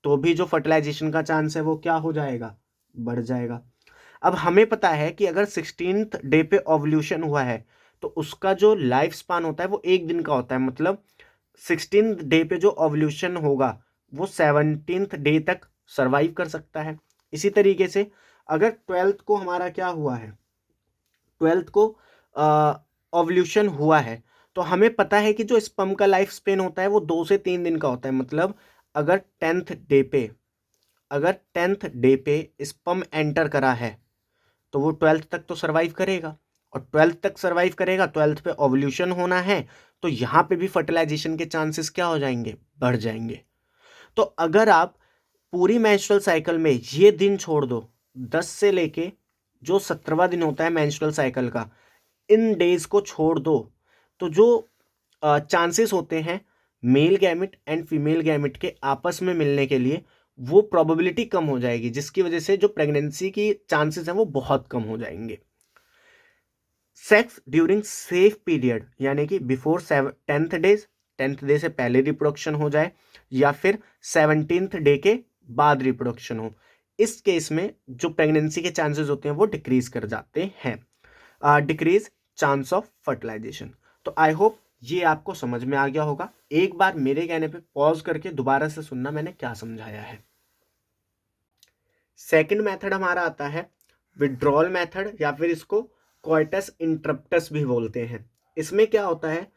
तो भी जो फर्टिलाइजेशन का चांस है वो क्या हो जाएगा? बढ़ जाएगा। अब हमें पता है कि अगर 16th डे पे ओव्यूलेशन हुआ है तो उसका जो लाइफ स्पान होता है वो 1 दिन का होता है, मतलब 16th डे पे जो ओव्यूलेशन होगा वो 17th डे तक सर्वाइव कर सकता है। इसी तरीके से अगर 12th को हमारा क्या हुआ है, 12th को ओव्यूलेशन हुआ है, तो हमें पता है कि जो स्पर्म का लाइफ स्पेन होता है वो 2 से 3 दिन का होता है। मतलब अगर 10th डे पे स्पर्म एंटर करा है तो वो 12th तक तो सर्वाइव करेगा, और 12th तक सर्वाइव करेगा, 12th पे ओवल्यूशन होना है, तो यहाँ पे भी फर्टिलाइजेशन के चांसेस क्या हो जाएंगे, बढ़ जाएंगे। तो अगर आप पूरी मेंस्ट्रुअल साइकिल में ये दिन छोड़ दो, 10 से लेके जो 17वां दिन होता है मेंस्ट्रुअल साइकिल का, इन डेज को छोड़ दो, तो जो चांसेस होते हैं male gamete and female gamete के आपस में मिलने के लिए, वो प्रोबेबिलिटी कम हो जाएगी, जिसकी वजह से जो प्रेगनेंसी की चांसेस हैं वो बहुत कम हो जाएंगे। सेक्स ड्यूरिंग सेफ पीरियड, यानी कि बिफोर 10th डे से पहले रिप्रोडक्शन हो जाए या फिर 17th डे के बाद रिप्रोडक्शन हो, इस केस में जो प्रेगनेंसी के चांसेस होते हैं वो डिक्रीज कर जाते हैं, डिक्रीज चांस ऑफ फर्टिलाइजेशन। तो आई होप ये आपको समझ में आ गया होगा। एक बार मेरे कहने पे पॉज करके दोबारा से सुनना मैंने क्या समझाया है। सेकंड मेथड हमारा आता है विड्रॉल मेथड, या फिर इसको कोइटस इंटरप्टस भी बोलते हैं। इसमें क्या होता है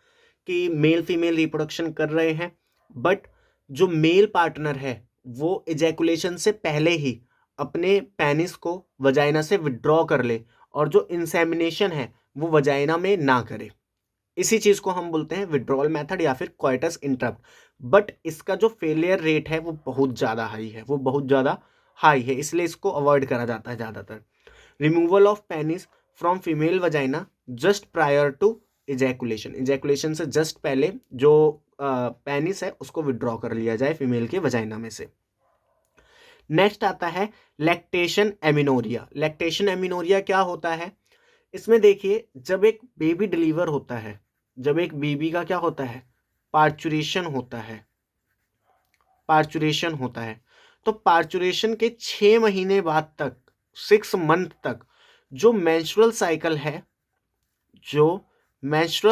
कि मेल फीमेल रिप्रोडक्शन कर रहे हैं, बट जो मेल पार्टनर है वो इजैकुलेशन से पहले ही अपने पेनिस को वजाइना से विड्रॉ कर ले, और जो इंसेमिनेशन है वो वजाइना में ना करे। इसी चीज को हम बोलते हैं विड्रॉल मेथड या फिर कोइटस इंटरप्ट। बट इसका जो फेलियर रेट है वो बहुत ज़्यादा हाई है, इसलिए इसको अवॉइड करा जाता है ज़्यादातर। Removal of penis from female vagina just prior to ejaculation से जस्ट पहले जो पेनिस है उसको विड्रॉ कर लिया जाए फीमेल के वजाइना में से। नेक्स्ट आता है लैक्टेशन एमिनोरिया। लैक्टेशन एमिनोरिया क्या होता है? इसमें देखिए, जब एक बेबी डिलीवर होता है, जब एक बेबी का क्या होता है, पार्चुरेशन होता है, तो पार्चुरेशन के 6 महीने बाद तक, 6 मंथ तक जो मेंस्ट्रुअल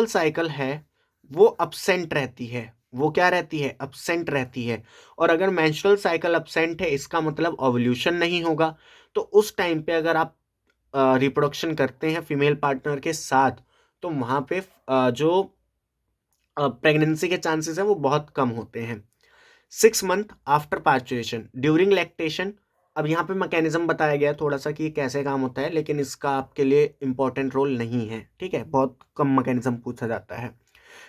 साइकिल है वो अब्सेंट रहती है। वो क्या रहती है? अब्सेंट रहती है। और अगर मेंस्ट्रुअल साइकिल अब्सेंट है, इसका मतलब ओवल्यूशन नहीं होगा। तो उस टाइम पे अगर आप रिप्रोडक्शन करते हैं फीमेल पार्टनर के साथ, तो वहाँ पे जो प्रेगनेंसी के चांसेस हैं वो बहुत कम होते हैं। 6 month after parturition during lactation. अब यहाँ पे मैकेनिज्म बताया गया है थोड़ा सा कि ये कैसे काम होता है, लेकिन इसका आपके लिए इंपॉर्टेंट रोल नहीं है, ठीक है, बहुत कम मैकेनिज्म पूछा जाता है।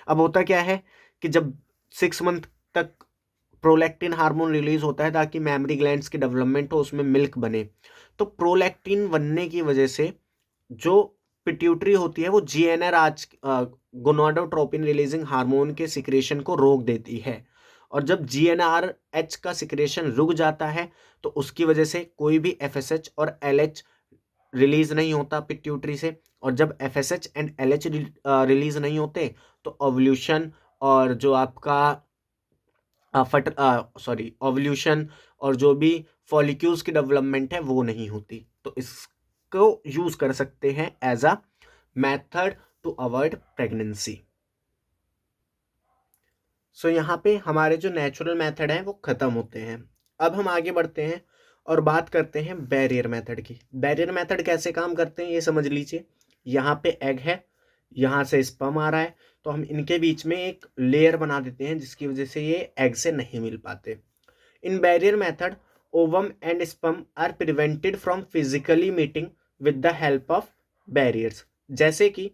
अब होता क्या है कि जब 6 मंथ तक प्रोलैक्टिन हार्मोन रिलीज होता है ताकि मैमरी ग्लैंड्स की डेवलपमेंट हो, उसमें मिल्क बने, तो प्रोलैक्टिन बनने की वजह से जो पिट्यूटरी होती है वो जीएनआर गोनाडोट्रोपिन रिलीजिंग हार्मोन के सिक्रेशन को रोक देती है। और जब जीएनआरएच का सिक्रेशन रुक जाता है तो उसकी वजह से कोई भी एफएसएच और एलएच रिलीज नहीं होता पिट्यूटरी से, और जब एफएसएच एंड एलएच रिलीज नहीं होते तो ओवल्यूशन और जो आपका ओवल्यूशन और जो भी फॉलिक्यूल्स की डेवलपमेंट है वो नहीं होती। तो इसको यूज कर सकते हैं as a method to avoid pregnancy. So यहाँ पे हमारे जो नेचुरल मेथड हैं वो खत्म होते हैं। अब हम आगे बढ़ते हैं और बात करते हैं बैरियर मेथड की। बैरियर मेथड कैसे काम करते हैं ये समझ लीजिए। यहाँ पे एग है, यहाँ से स्पर्म आ रहा है, तो हम इनके बीच में एक लेयर बना देते हैं जिसकी वजह से ये एग से नहीं मिल पाते। In barrier method ovum and sperm are prevented from physically meeting with the help of barriers, जैसे कि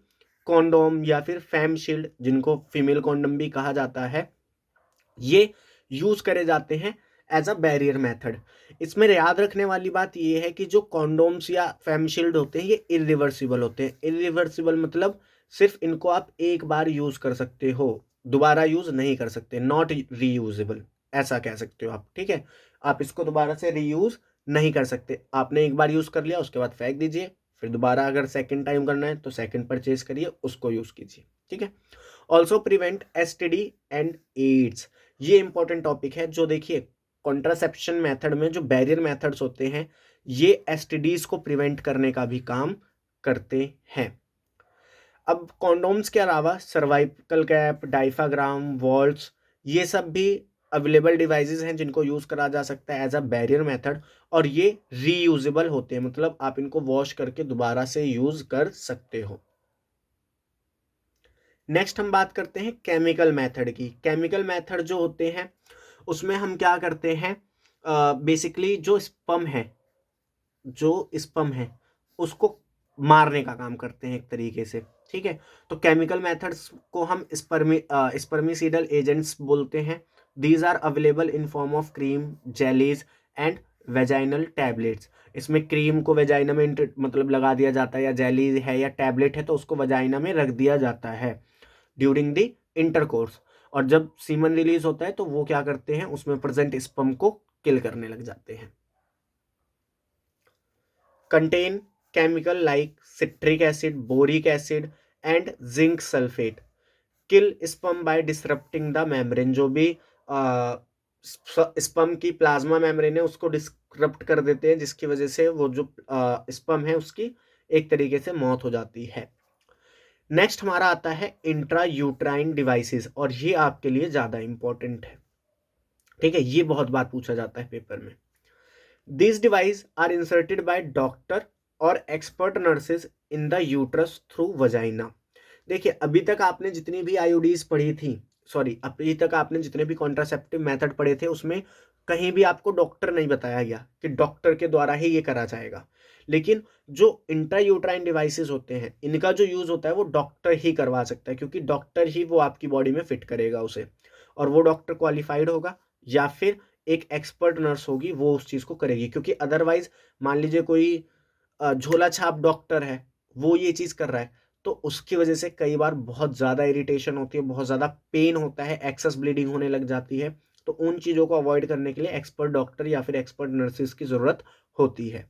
कॉन्डोम या फिर फैम शील्ड, जिनको फीमेल कॉन्डोम भी कहा जाता है, ये यूज करे जाते हैं एज अ बैरियर मेथड। इसमें याद रखने वाली बात ये है कि जो कॉन्डोम्स या फैम शील्ड होते हैं ये इरिवर्सिबल होते हैं। इरिवर्सिबल मतलब सिर्फ इनको आप एक बार यूज कर सकते हो, दोबारा यूज नहीं कर सकते, नॉट रीयूजेबल, ऐसा कह सकते हो आप, ठीक है। आप इसको दोबारा से रीयूज नहीं कर सकते। आपने एक बार यूज कर लिया उसके बाद फेंक दीजिए, फिर दोबारा अगर सेकंड टाइम करना है तो सेकंड परचेज करिए, उसको यूज कीजिए, ठीक है। Also prevent STD and AIDS. ये इंपॉर्टेंट टॉपिक है। जो देखिए, कॉन्ट्रासेप्शन मेथड में जो बैरियर मेथड्स होते हैं ये एसटीडीज को प्रिवेंट करने का भी काम करते हैं। अब कॉन्डोम्स के अलावा सर्वाइकल कैप, डाइफाग्राम, वॉल्ट्स, ये सब भी अवेलेबल डिवाइसेस हैं जिनको यूज करा जा सकता है एज अ बैरियर मेथड, और ये रीयूजेबल होते हैं, मतलब आप इनको वॉश करके दोबारा से यूज कर सकते हो। नेक्स्ट हम बात करते हैं केमिकल मेथड की। केमिकल मेथड जो होते हैं उसमें हम क्या करते हैं, बेसिकली जो स्पर्म है उसको मारने का काम करते हैं एक तरीके से, ठीक है। तो केमिकल मेथड्स को हम स्पर्मिसिडल एजेंट्स बोलते हैं। These are available in form of cream, jellies and vaginal tablets. इसमें क्रीम को वेजाइना में मतलब लगा दिया जाता है, या जेली है या टैबलेट है तो उसको वेजाइना में रख दिया जाता है ड्यूरिंग द इंटरकोर्स। और जब सीमन रिलीज होता है तो वो क्या करते हैं, उसमें प्रेजेंट स्पर्म को किल करने लग जाते हैं। contain chemical like citric acid, boric acid and zinc sulfate, kill sperm by disrupting the membrane। जो भी स्पर्म की प्लाज्मा मेम्ब्रेन है उसको डिस्क्रप्ट कर देते हैं, जिसकी वजह से वो जो स्पर्म है उसकी एक तरीके से मौत हो जाती है। नेक्स्ट हमारा आता है इंट्रा यूट्राइन डिवाइसेस, और ये आपके लिए ज्यादा इंपॉर्टेंट है, ठीक है, ये बहुत बार पूछा जाता है पेपर में। These devices are inserted by doctor और expert nurses in the uterus through vagina। देखिए अभी तक आपने जितनी भी आईयूडीज पढ़ी थी, अभी तक आपने जितने भी कॉन्ट्रासेप्टिव मेथड पढ़े थे उसमें कहीं भी आपको डॉक्टर नहीं बताया गया कि डॉक्टर के द्वारा ही ये करा जाएगा। लेकिन जो इंट्रायूट्राइन डिवाइसेस होते हैं इनका जो यूज होता है वो डॉक्टर ही करवा सकता है, क्योंकि डॉक्टर ही वो आपकी बॉडी में फिट करेगा उसे, और वो डॉक्टर क्वालिफाइड होगा या फिर एक एक्सपर्ट नर्स होगी वो उस चीज को करेगी। क्योंकि अदरवाइज मान लीजिए कोई झोला छाप डॉक्टर है वो ये चीज कर रहा है तो उसकी वजह से कई बार बहुत ज्यादा इरिटेशन होती है, बहुत ज्यादा पेन होता है, एक्सेस ब्लीडिंग होने लग जाती है। तो उन चीजों को अवॉइड करने के लिए एक्सपर्ट डॉक्टर या फिर एक्सपर्ट नर्सेज की जरूरत होती है।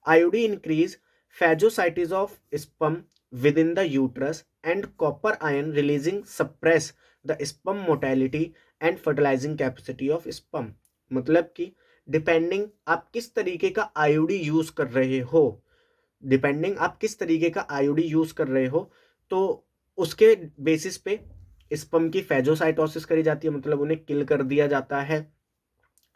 IOD increase phagocytes of sperm within the uterus and copper ion releasing suppress the sperm motility and fertilizing capacity of sperm। मतलब कि डिपेंडिंग आप किस तरीके का आईओडी यूज कर रहे हो, तो उसके बेसिस पे स्पर्म की फेजोसाइटोसिस करी जाती है, मतलब उन्हें किल कर दिया जाता है,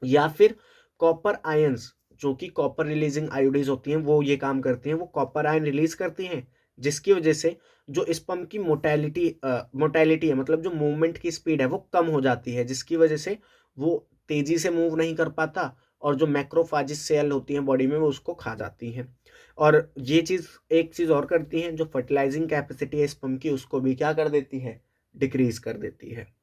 या फिर कॉपर आयंस जो कि कॉपर रिलीजिंग आयोडीज होती हैं वो ये काम करती हैं, वो कॉपर आयन रिलीज करती हैं, जिसकी वजह से जो स्पर्म की मोटेलिटी है, मतलब जो मूवमेंट की स्पीड है वो कम हो जाती है, जिसकी वजह से वो तेजी से मूव नहीं कर पाता, और जो मैक्रोफाजिस सेल होती हैं बॉडी में वो उसको खा जाती हैं। और ये चीज एक चीज और करती हैं, जो फर्टिलाइजिंग कैपेसिटी है स्पर्म की उसको भी क्या कर देती है, डिक्रीज कर देती है।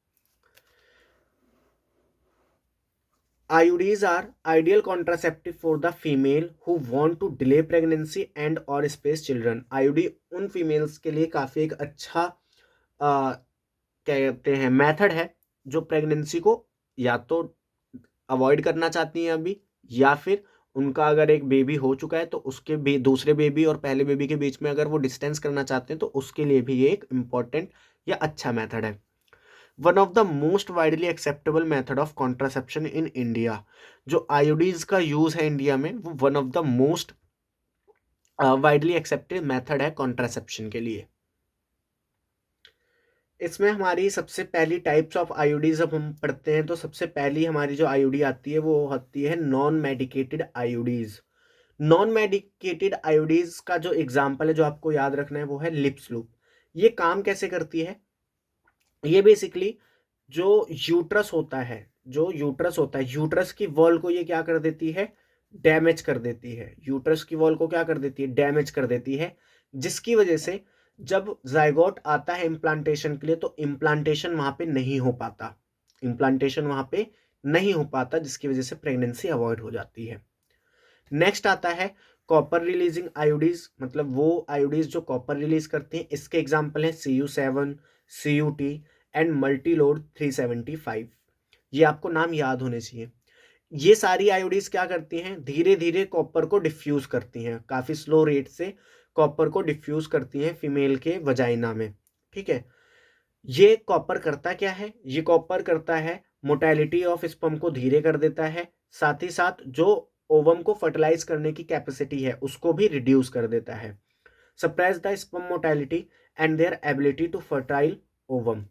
IUDs are ideal contraceptive for the female who want to delay pregnancy and or space children। IUD उन फीमेल्स के लिए काफ़ी एक अच्छा क्या कहते हैं मेथड है जो प्रेगनेंसी को या तो अवॉइड करना चाहती हैं अभी, या फिर उनका अगर एक बेबी हो चुका है तो उसके दूसरे बेबी और पहले बेबी के बीच में अगर वो डिस्टेंस करना चाहते हैं तो उसके लिए भी ये एक इम्पॉर्टेंट या अच्छा मेथड है। One of the most widely acceptable method of contraception in India. जो आयोडीज का यूज है इंडिया में वो one of the most widely accepted method है कॉन्ट्रासेप्शन के लिए। इसमें हमारी सबसे पहली टाइप्स ऑफ आयोडीज जब हम पढ़ते हैं तो सबसे पहली हमारी जो आयोडी आती है वो होती है नॉन मेडिकेटेड आयोडीज। नॉन मेडिकेटेड आयोडीज का जो एग्जाम्पल है जो आपको याद रखना है वो है लिप्स लूप। ये काम कैसे करती है, ये बेसिकली जो यूट्रस होता है यूट्रस की वॉल को ये क्या कर देती है, डैमेज कर देती है, यूट्रस की वॉल को क्या कर देती है, डैमेज कर देती है, जिसकी वजह से जब जाइगोट आता है इम्प्लांटेशन के लिए तो इम्प्लांटेशन वहां पे नहीं हो पाता, जिसकी वजह से प्रेगनेंसी अवॉइड हो जाती है। नेक्स्ट आता है कॉपर रिलीजिंग आयोडीज, मतलब वो आयोडीज जो कॉपर रिलीज करते हैं। इसके एग्जाम्पल हैं CU7, CUT एंड मल्टीलोड 375। ये आपको नाम याद होने चाहिए। ये सारी आयोडीज क्या करती हैं, धीरे धीरे कॉपर को डिफ्यूज करती हैं, काफी स्लो रेट से कॉपर को डिफ्यूज करती हैं फीमेल के वजाइना में, ठीक है। ये कॉपर करता क्या है, ये कॉपर करता है मोटेलिटी ऑफ स्पर्म को धीरे कर देता है, साथ ही साथ जो ओवम को फर्टिलाइज करने की कैपेसिटी है उसको भी रिड्यूस कर देता है। Suppress the sperm motility and their ability to fertile ovum.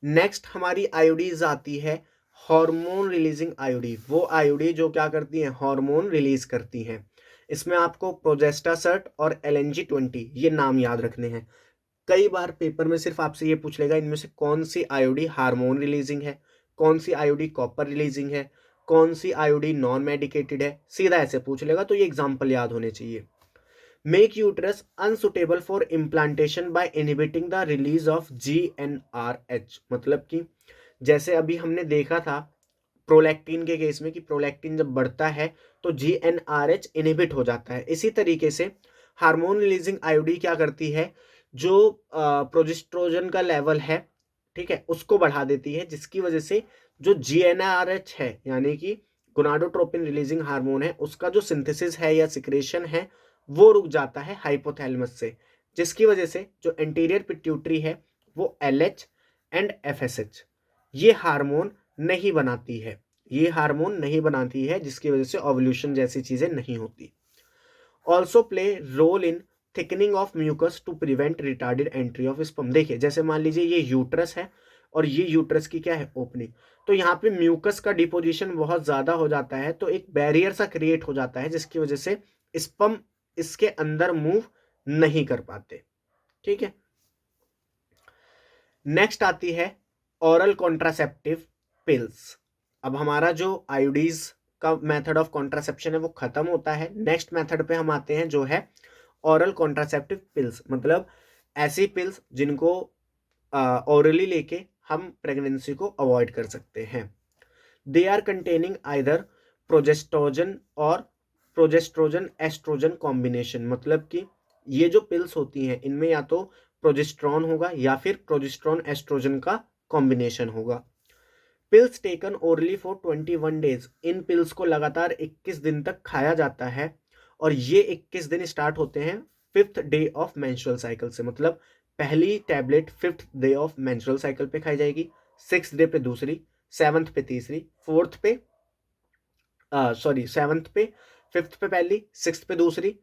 Next हमारी आयोडीज आती है हार्मोन रिलीजिंग आयोडी। वो आयोडी जो क्या करती हैं, हार्मोन रिलीज करती हैं। इसमें आपको प्रोजेस्टासर्ट और LNG-20 ये नाम याद रखने हैं। कई बार पेपर में सिर्फ आपसे ये पूछ लेगा इनमें से कौन सी आईओडी हार्मोन रिलीजिंग है, कौन सी आईओडी कॉपर रिलीजिंग है, कौन सी आईओडी नॉन मेडिकेटेड है, सीधा ऐसे पूछ लेगा, तो ये एग्जाम्पल याद होने चाहिए। Make uterus unsuitable for implantation by inhibiting the release of GnRH, मतलब कि जैसे अभी हमने देखा था प्रोलैक्टिन के केस में कि प्रोलैक्टिन जब बढ़ता है तो GnRH इनहिबिट हो जाता है। इसी तरीके से हार्मोन रिलीजिंग आईओडी क्या करती है, जो प्रोजेस्ट्रोजन का लेवल है, ठीक है, उसको बढ़ा देती है, जिसकी वजह से जो GnRH है यानी कि गोनाडोट्रोपिन रिलीजिंग हार्मोन है, उसका जो सिंथेसिस है या सिक्रेशन है वो रुक जाता है हाइपोथैलेमस से, जिसकी वजह से जो एंटीरियर पिट्यूटरी है वो LH एंड FSH ये हार्मोन नहीं बनाती है, ये हार्मोन नहीं बनाती है, जिसकी वजह से ओवुलेशन जैसी चीजें नहीं होती। Also play role in thickening of mucus to prevent retarded entry of sperm. देखिए जैसे मान लीजिए ये यूट्रस है और ये यूट्रस की क्या है, ओपनिंग, तो यहाँ पे म्यूकस का डिपोजिशन बहुत ज्यादा हो जाता है, तो एक बैरियर सा क्रिएट हो जाता है, जिसकी वजह से स्पर्म इसके अंदर मूव नहीं कर पाते। ठीक है, नेक्स्ट आती है ओरल कॉन्ट्रासेप्टिव पिल्स। अब हमारा जो आईओडीज का मेथड ऑफ कॉन्ट्रासेप्शन है वो खत्म होता है। नेक्स्ट मेथड पे हम आते हैं जो है ओरल कॉन्ट्रासेप्टिव पिल्स, मतलब ऐसी पिल्स जिनको ओरली लेके हम प्रेगनेंसी को अवॉइड कर सकते हैं। They are containing either progestogen और प्रोजेस्ट्रोजन एस्ट्रोजन कॉम्बिनेशन, मतलब कि ये जो पिल्स होती हैं इनमें या तो प्रोजेस्ट्रॉन होगा या फिर प्रोजेस्ट्रॉन एस्ट्रोजन का कॉम्बिनेशन होगा। Pills taken orally for 21 days, in pills को लगातार 21 दिन तक खाया जाता है और ये 21 दिन स्टार्ट होते हैं 5th day of menstrual cycle से, मतलब पहली tablet 5th day of menstrual cycle पे खाई जाएगी, 6th डे पे दूसरी, 7th पे तीसरी, 4th पे 7th पे, 5th पे पहली, 6th पे दूसरी,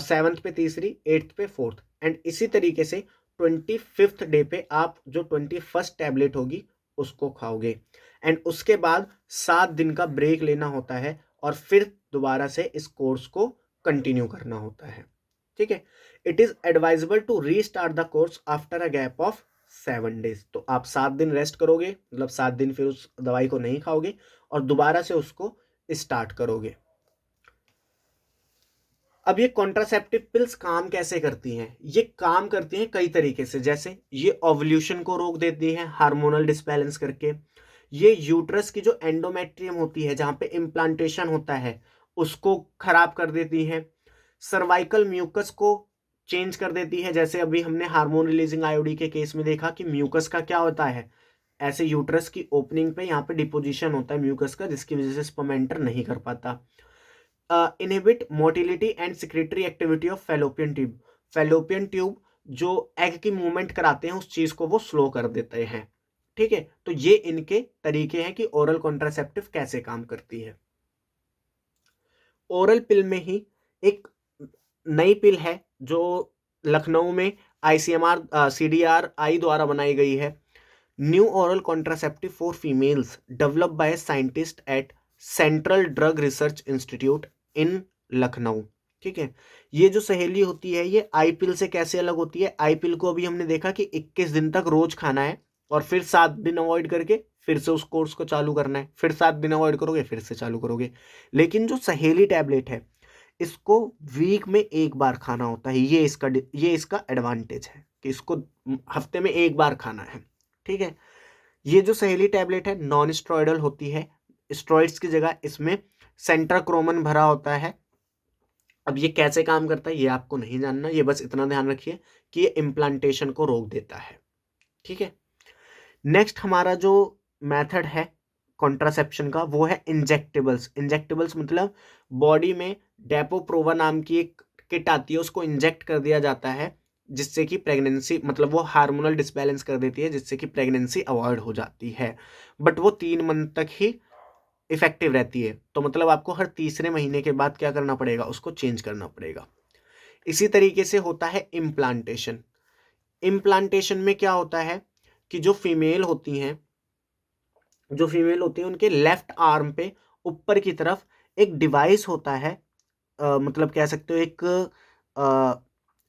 7th पे तीसरी, 8th पे 4th, एंड इसी तरीके से 25th डे पे आप जो 21st टैबलेट होगी उसको खाओगे, एंड उसके बाद 7 दिन का ब्रेक लेना होता है और फिर दोबारा से इस कोर्स को कंटिन्यू करना होता है। ठीक है, it is advisable to restart the course after a gap of 7 days, तो आप 7 दिन रेस्ट करोगे, मतलब 7 दिन फिर उस दवाई को नहीं खाओगे और दोबारा से उसको स्टार्ट करोगे। अब ये कॉन्ट्रासेप्टिव पिल्स काम कैसे करती हैं? ये काम करती हैं कई तरीके से, जैसे ये ओवुलेशन को रोक देती हैं हार्मोनल डिसबैलेंस करके, ये यूट्रस की जो एंडोमेट्रियम होती है जहां पे इम्प्लांटेशन होता है उसको खराब कर देती हैं, सर्वाइकल म्यूकस को चेंज कर देती है, जैसे अभी हमने हार्मोन रिलीजिंग आईओडी के केस में देखा कि म्यूकस का क्या होता है, ऐसे यूट्रस की ओपनिंग पे यहाँ पे डिपोजिशन होता है म्यूकस का, जिसकी वजह से स्पर्म एंटर नहीं कर पाता। Inhibit motility and secretory activity of fallopian tube, fallopian tube जो एग की मूवमेंट कराते हैं उस चीज को वो स्लो कर देते हैं। ठीक है, तो ये इनके तरीके हैं कि ओरल कॉन्ट्रासेप्टिव कैसे काम करती है। ओरल पिल में ही एक नई पिल है जो लखनऊ में ICMR CDRI द्वारा बनाई गई है, new oral contraceptive for females developed by scientist at central drug research institute इन लखनऊ। ठीक है, ये जो सहेली होती है ये आई पिल से कैसे अलग होती है? आई पिल को अभी हमने देखा कि 21 दिन तक रोज खाना है और फिर 7 दिन अवॉइड करके फिर से उस कोर्स को चालू करना है, फिर 7 दिन अवॉइड करोगे फिर से चालू करोगे। लेकिन जो सहेली टैबलेट है इसको वीक में एक बार खाना होता है, ये इसका एडवांटेज है कि इसको हफ्ते में एक बार खाना है। ठीक है, ये जो सहेली टैबलेट है नॉन स्टेरॉइडल होती है, स्टेरॉइड्स की जगह इसमें सेंट्राक्रोमन भरा होता है। अब ये कैसे काम करता है ये आपको नहीं जानना, ये बस इतना ध्यान रखिए कि ये इम्प्लांटेशन को रोक देता है। ठीक है, नेक्स्ट हमारा जो मेथड है कॉन्ट्रासेप्शन का वो है इंजेक्टेबल्स। इंजेक्टेबल्स मतलब बॉडी में डेपोप्रोवा नाम की एक किट आती है, उसको इंजेक्ट कर दिया जाता है जिससे कि प्रेगनेंसी, मतलब वो हार्मोनल डिसबैलेंस कर देती है जिससे कि प्रेगनेंसी अवॉइड हो जाती है, बट वो 3 मंथ तक ही इफेक्टिव रहती है, तो मतलब आपको हर तीसरे महीने के बाद क्या करना पड़ेगा, उसको चेंज करना पड़ेगा। इसी तरीके से होता है इम्प्लांटेशन। इम्प्लांटेशन में क्या होता है कि जो फीमेल होती हैं उनके लेफ्ट आर्म पे ऊपर की तरफ एक डिवाइस होता है, मतलब कह सकते हो एक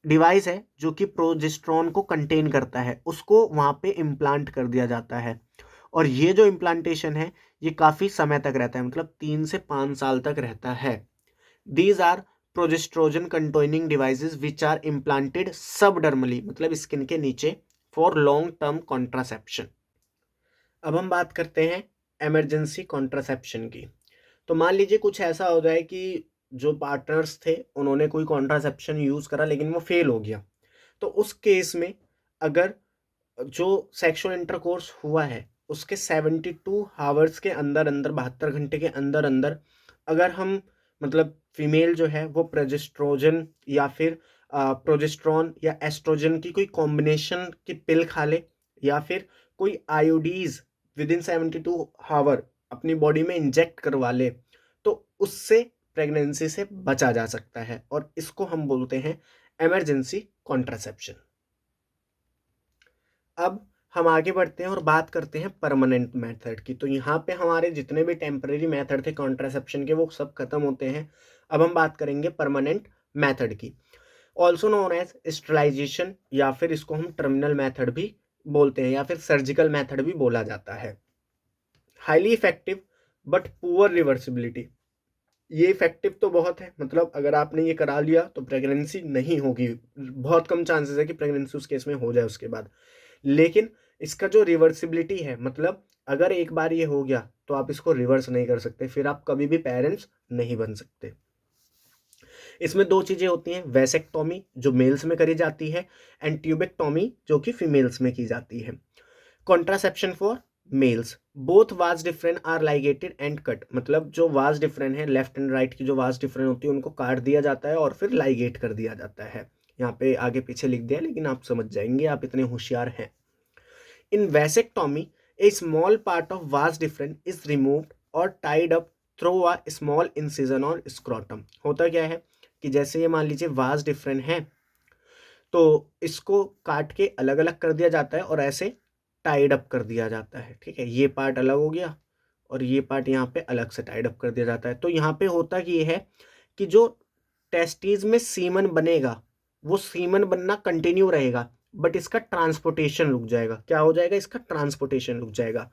डिवाइस है जो कि प्रोजेस्टेरॉन को कंटेन करता है, उसको वहाँ पे इम्प्लांट कर दिया जाता है। और ये जो इम्प्लांटेशन है ये काफ़ी समय तक रहता है, मतलब 3 से 5 साल तक रहता है। These are progestrogen containing devices which are implanted subdermally, मतलब स्किन के नीचे, फॉर लॉन्ग टर्म कॉन्ट्रासेप्शन। अब हम बात करते हैं इमरजेंसी कॉन्ट्रासेप्शन की। तो मान लीजिए कुछ ऐसा हो जाए कि जो पार्टनर्स थे उन्होंने कोई कॉन्ट्रासेप्शन यूज़ करा लेकिन वो फेल हो गया, तो उस केस में अगर जो सेक्सुअल इंटरकोर्स हुआ है उसके 72 हावर्स के अंदर अंदर, 72 घंटे के अंदर अंदर, अगर हम मतलब फीमेल जो है वो प्रोजेस्ट्रोजन या फिर प्रोजेस्ट्रॉन या एस्ट्रोजन की कोई कॉम्बिनेशन की पिल खा ले, या फिर कोई आयोडीज विद इन 72 हावर अपनी बॉडी में इंजेक्ट करवा ले, तो उससे प्रेगनेंसी से बचा जा सकता है, और इसको हम बोलते हैं इमरजेंसी कॉन्ट्रासेप्शन। अब हम आगे बढ़ते हैं और बात करते हैं परमानेंट मेथड की। तो यहाँ पे हमारे जितने भी टेम्परेरी मेथड थे कॉन्ट्रासेप्शन के वो सब खत्म होते हैं। अब हम बात करेंगे परमानेंट मेथड की, ऑल्सो नोन एज स्टरलाइजेशन, या फिर इसको हम टर्मिनल मेथड भी बोलते हैं, या फिर सर्जिकल मेथड भी बोला जाता है। Highly effective but poor reversibility. ये इफेक्टिव तो बहुत है, मतलब अगर आपने ये करा लिया तो प्रेगनेंसी नहीं होगी, बहुत कम चांसेस है कि प्रेगनेंसी उस केस में हो जाए उसके बाद। लेकिन इसका जो रिवर्सिबिलिटी है, मतलब अगर एक बार ये हो गया तो आप इसको रिवर्स नहीं कर सकते, फिर आप कभी भी पेरेंट्स नहीं बन सकते। इसमें दो चीजें होती हैं, वैसेक्टोमी जो मेल्स में करी जाती है, एंड ट्यूबेक्टोमी जो कि फीमेल्स में की जाती है। Contraception for males, both vas deferens are ligated and cut, मतलब जो वाज डिफरेंट है, लेफ्ट एंड राइट की जो वाज डिफरेंट होती है उनको काट दिया जाता है और फिर लाइगेट कर दिया जाता है। यहाँ पे आगे पीछे लिख दिया लेकिन आप समझ जाएंगे, आप इतने होशियार हैं। In vasectomy, a small part of vas deferens is removed or tied up through a small incision or scrotum। होता क्या है कि जैसे ये मान लीजिए वास डिफरेंट है तो इसको काट के अलग अलग कर दिया जाता है और ऐसे टाइड अप कर दिया जाता है। ठीक है, ये पार्ट अलग हो गया और ये पार्ट यहाँ पे अलग से टाइड अप कर दिया जाता है। तो यहाँ पे होता कि ये है कि जो टेस्टिस में सीमन बनेगा वो सीमन बनना कंटिन्यू रहेगा, बट इसका ट्रांसपोर्टेशन रुक जाएगा। क्या हो जाएगा? इसका ट्रांसपोर्टेशन रुक जाएगा।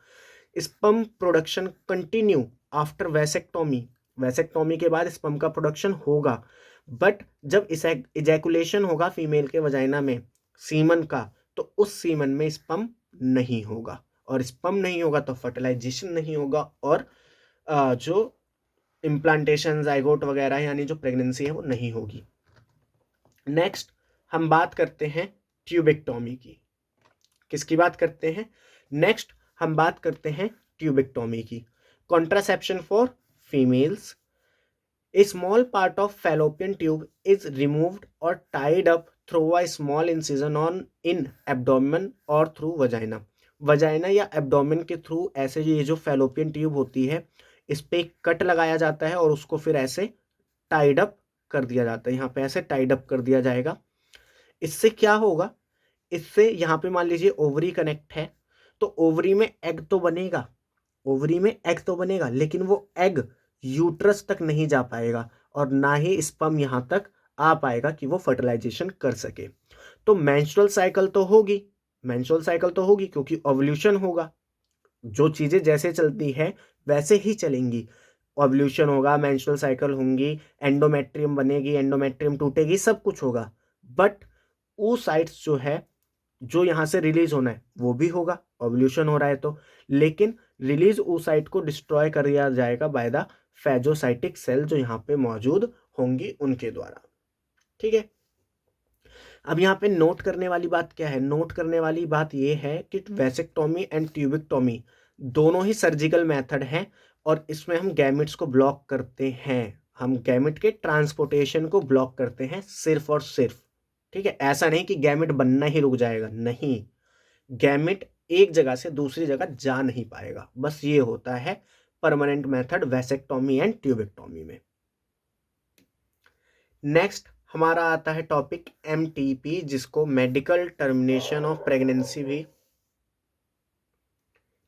Sperm production continue after vasectomy, vasectomy के बाद स्पर्म का प्रोडक्शन होगा, बट जब इजैकुलेशन होगा फीमेल के वजाइना में सीमन का, तो उस सीमन में स्पर्म नहीं होगा, और स्पर्म नहीं होगा तो फर्टिलाइजेशन नहीं होगा, और जो इम्प्लांटेशन जाइगोट वगैरह यानी जो प्रेगनेंसी है वो नहीं होगी। नेक्स्ट हम बात करते हैं ट्यूबेक्टोमी की। किसकी बात करते हैं? नेक्स्ट हम बात करते हैं ट्यूबेक्टोमी की। Contraception for females, a small part of fallopian tube is removed और tied up through a small incision on in abdomen और थ्रू वजाइना। वजाइना या एब्डोमेन के थ्रू ऐसे ये जो फैलोपियन ट्यूब होती है इस पे एक कट लगाया जाता है और उसको फिर ऐसे टाइड अप कर दिया जाता है। यहाँ पे ऐसे टाइड अप कर दिया जाएगा। इससे क्या होगा? इससे यहाँ पे मान लीजिए ओवरी कनेक्ट है तो ओवरी में एग तो बनेगा, ओवरी में एग तो बनेगा, लेकिन वो एग यूट्रस तक नहीं जा पाएगा और ना ही स्पर्म यहाँ तक आ पाएगा कि वो फर्टिलाइजेशन कर सके। तो मेंस्ट्रुअल साइकिल तो होगी, मेंस्ट्रुअल साइकिल तो होगी क्योंकि ओव्यूलेशन होगा। जो चीजें जैसे चलती है वैसे ही चलेंगी। ओव्यूलेशन होगा, मेंस्ट्रुअल साइकिल होंगी, एंडोमेट्रियम बनेगी, एंडोमेट्रियम टूटेगी, सब कुछ होगा, बट oocytes जो है जो यहाँ से रिलीज होना है वो भी होगा, ओव्यूलेशन हो रहा है तो, लेकिन रिलीज oocyte को डिस्ट्रॉय कर दिया जाएगा बाय द फेजोसाइटिक सेल जो यहाँ पे मौजूद होंगी उनके द्वारा। ठीक है, अब यहाँ पे नोट करने वाली बात क्या है? नोट करने वाली बात ये है कि वैसेक्टोमी एंड ट्यूबिक्टोमी दोनों ही सर्जिकल मेथड हैं और इसमें हम गैमेट्स को ब्लॉक करते हैं, हम गैमेट के ट्रांसपोर्टेशन को ब्लॉक करते हैं सिर्फ और सिर्फ। ठीक है, ऐसा नहीं कि गैमेट बनना ही रुक जाएगा, नहीं, गैमेट एक जगह से दूसरी जगह जा नहीं पाएगा। बस ये होता है permanent method vasectomy and tubectomy में। नेक्स्ट हमारा आता है टॉपिक MTP, जिसको मेडिकल टर्मिनेशन ऑफ प्रेगनेंसी भी।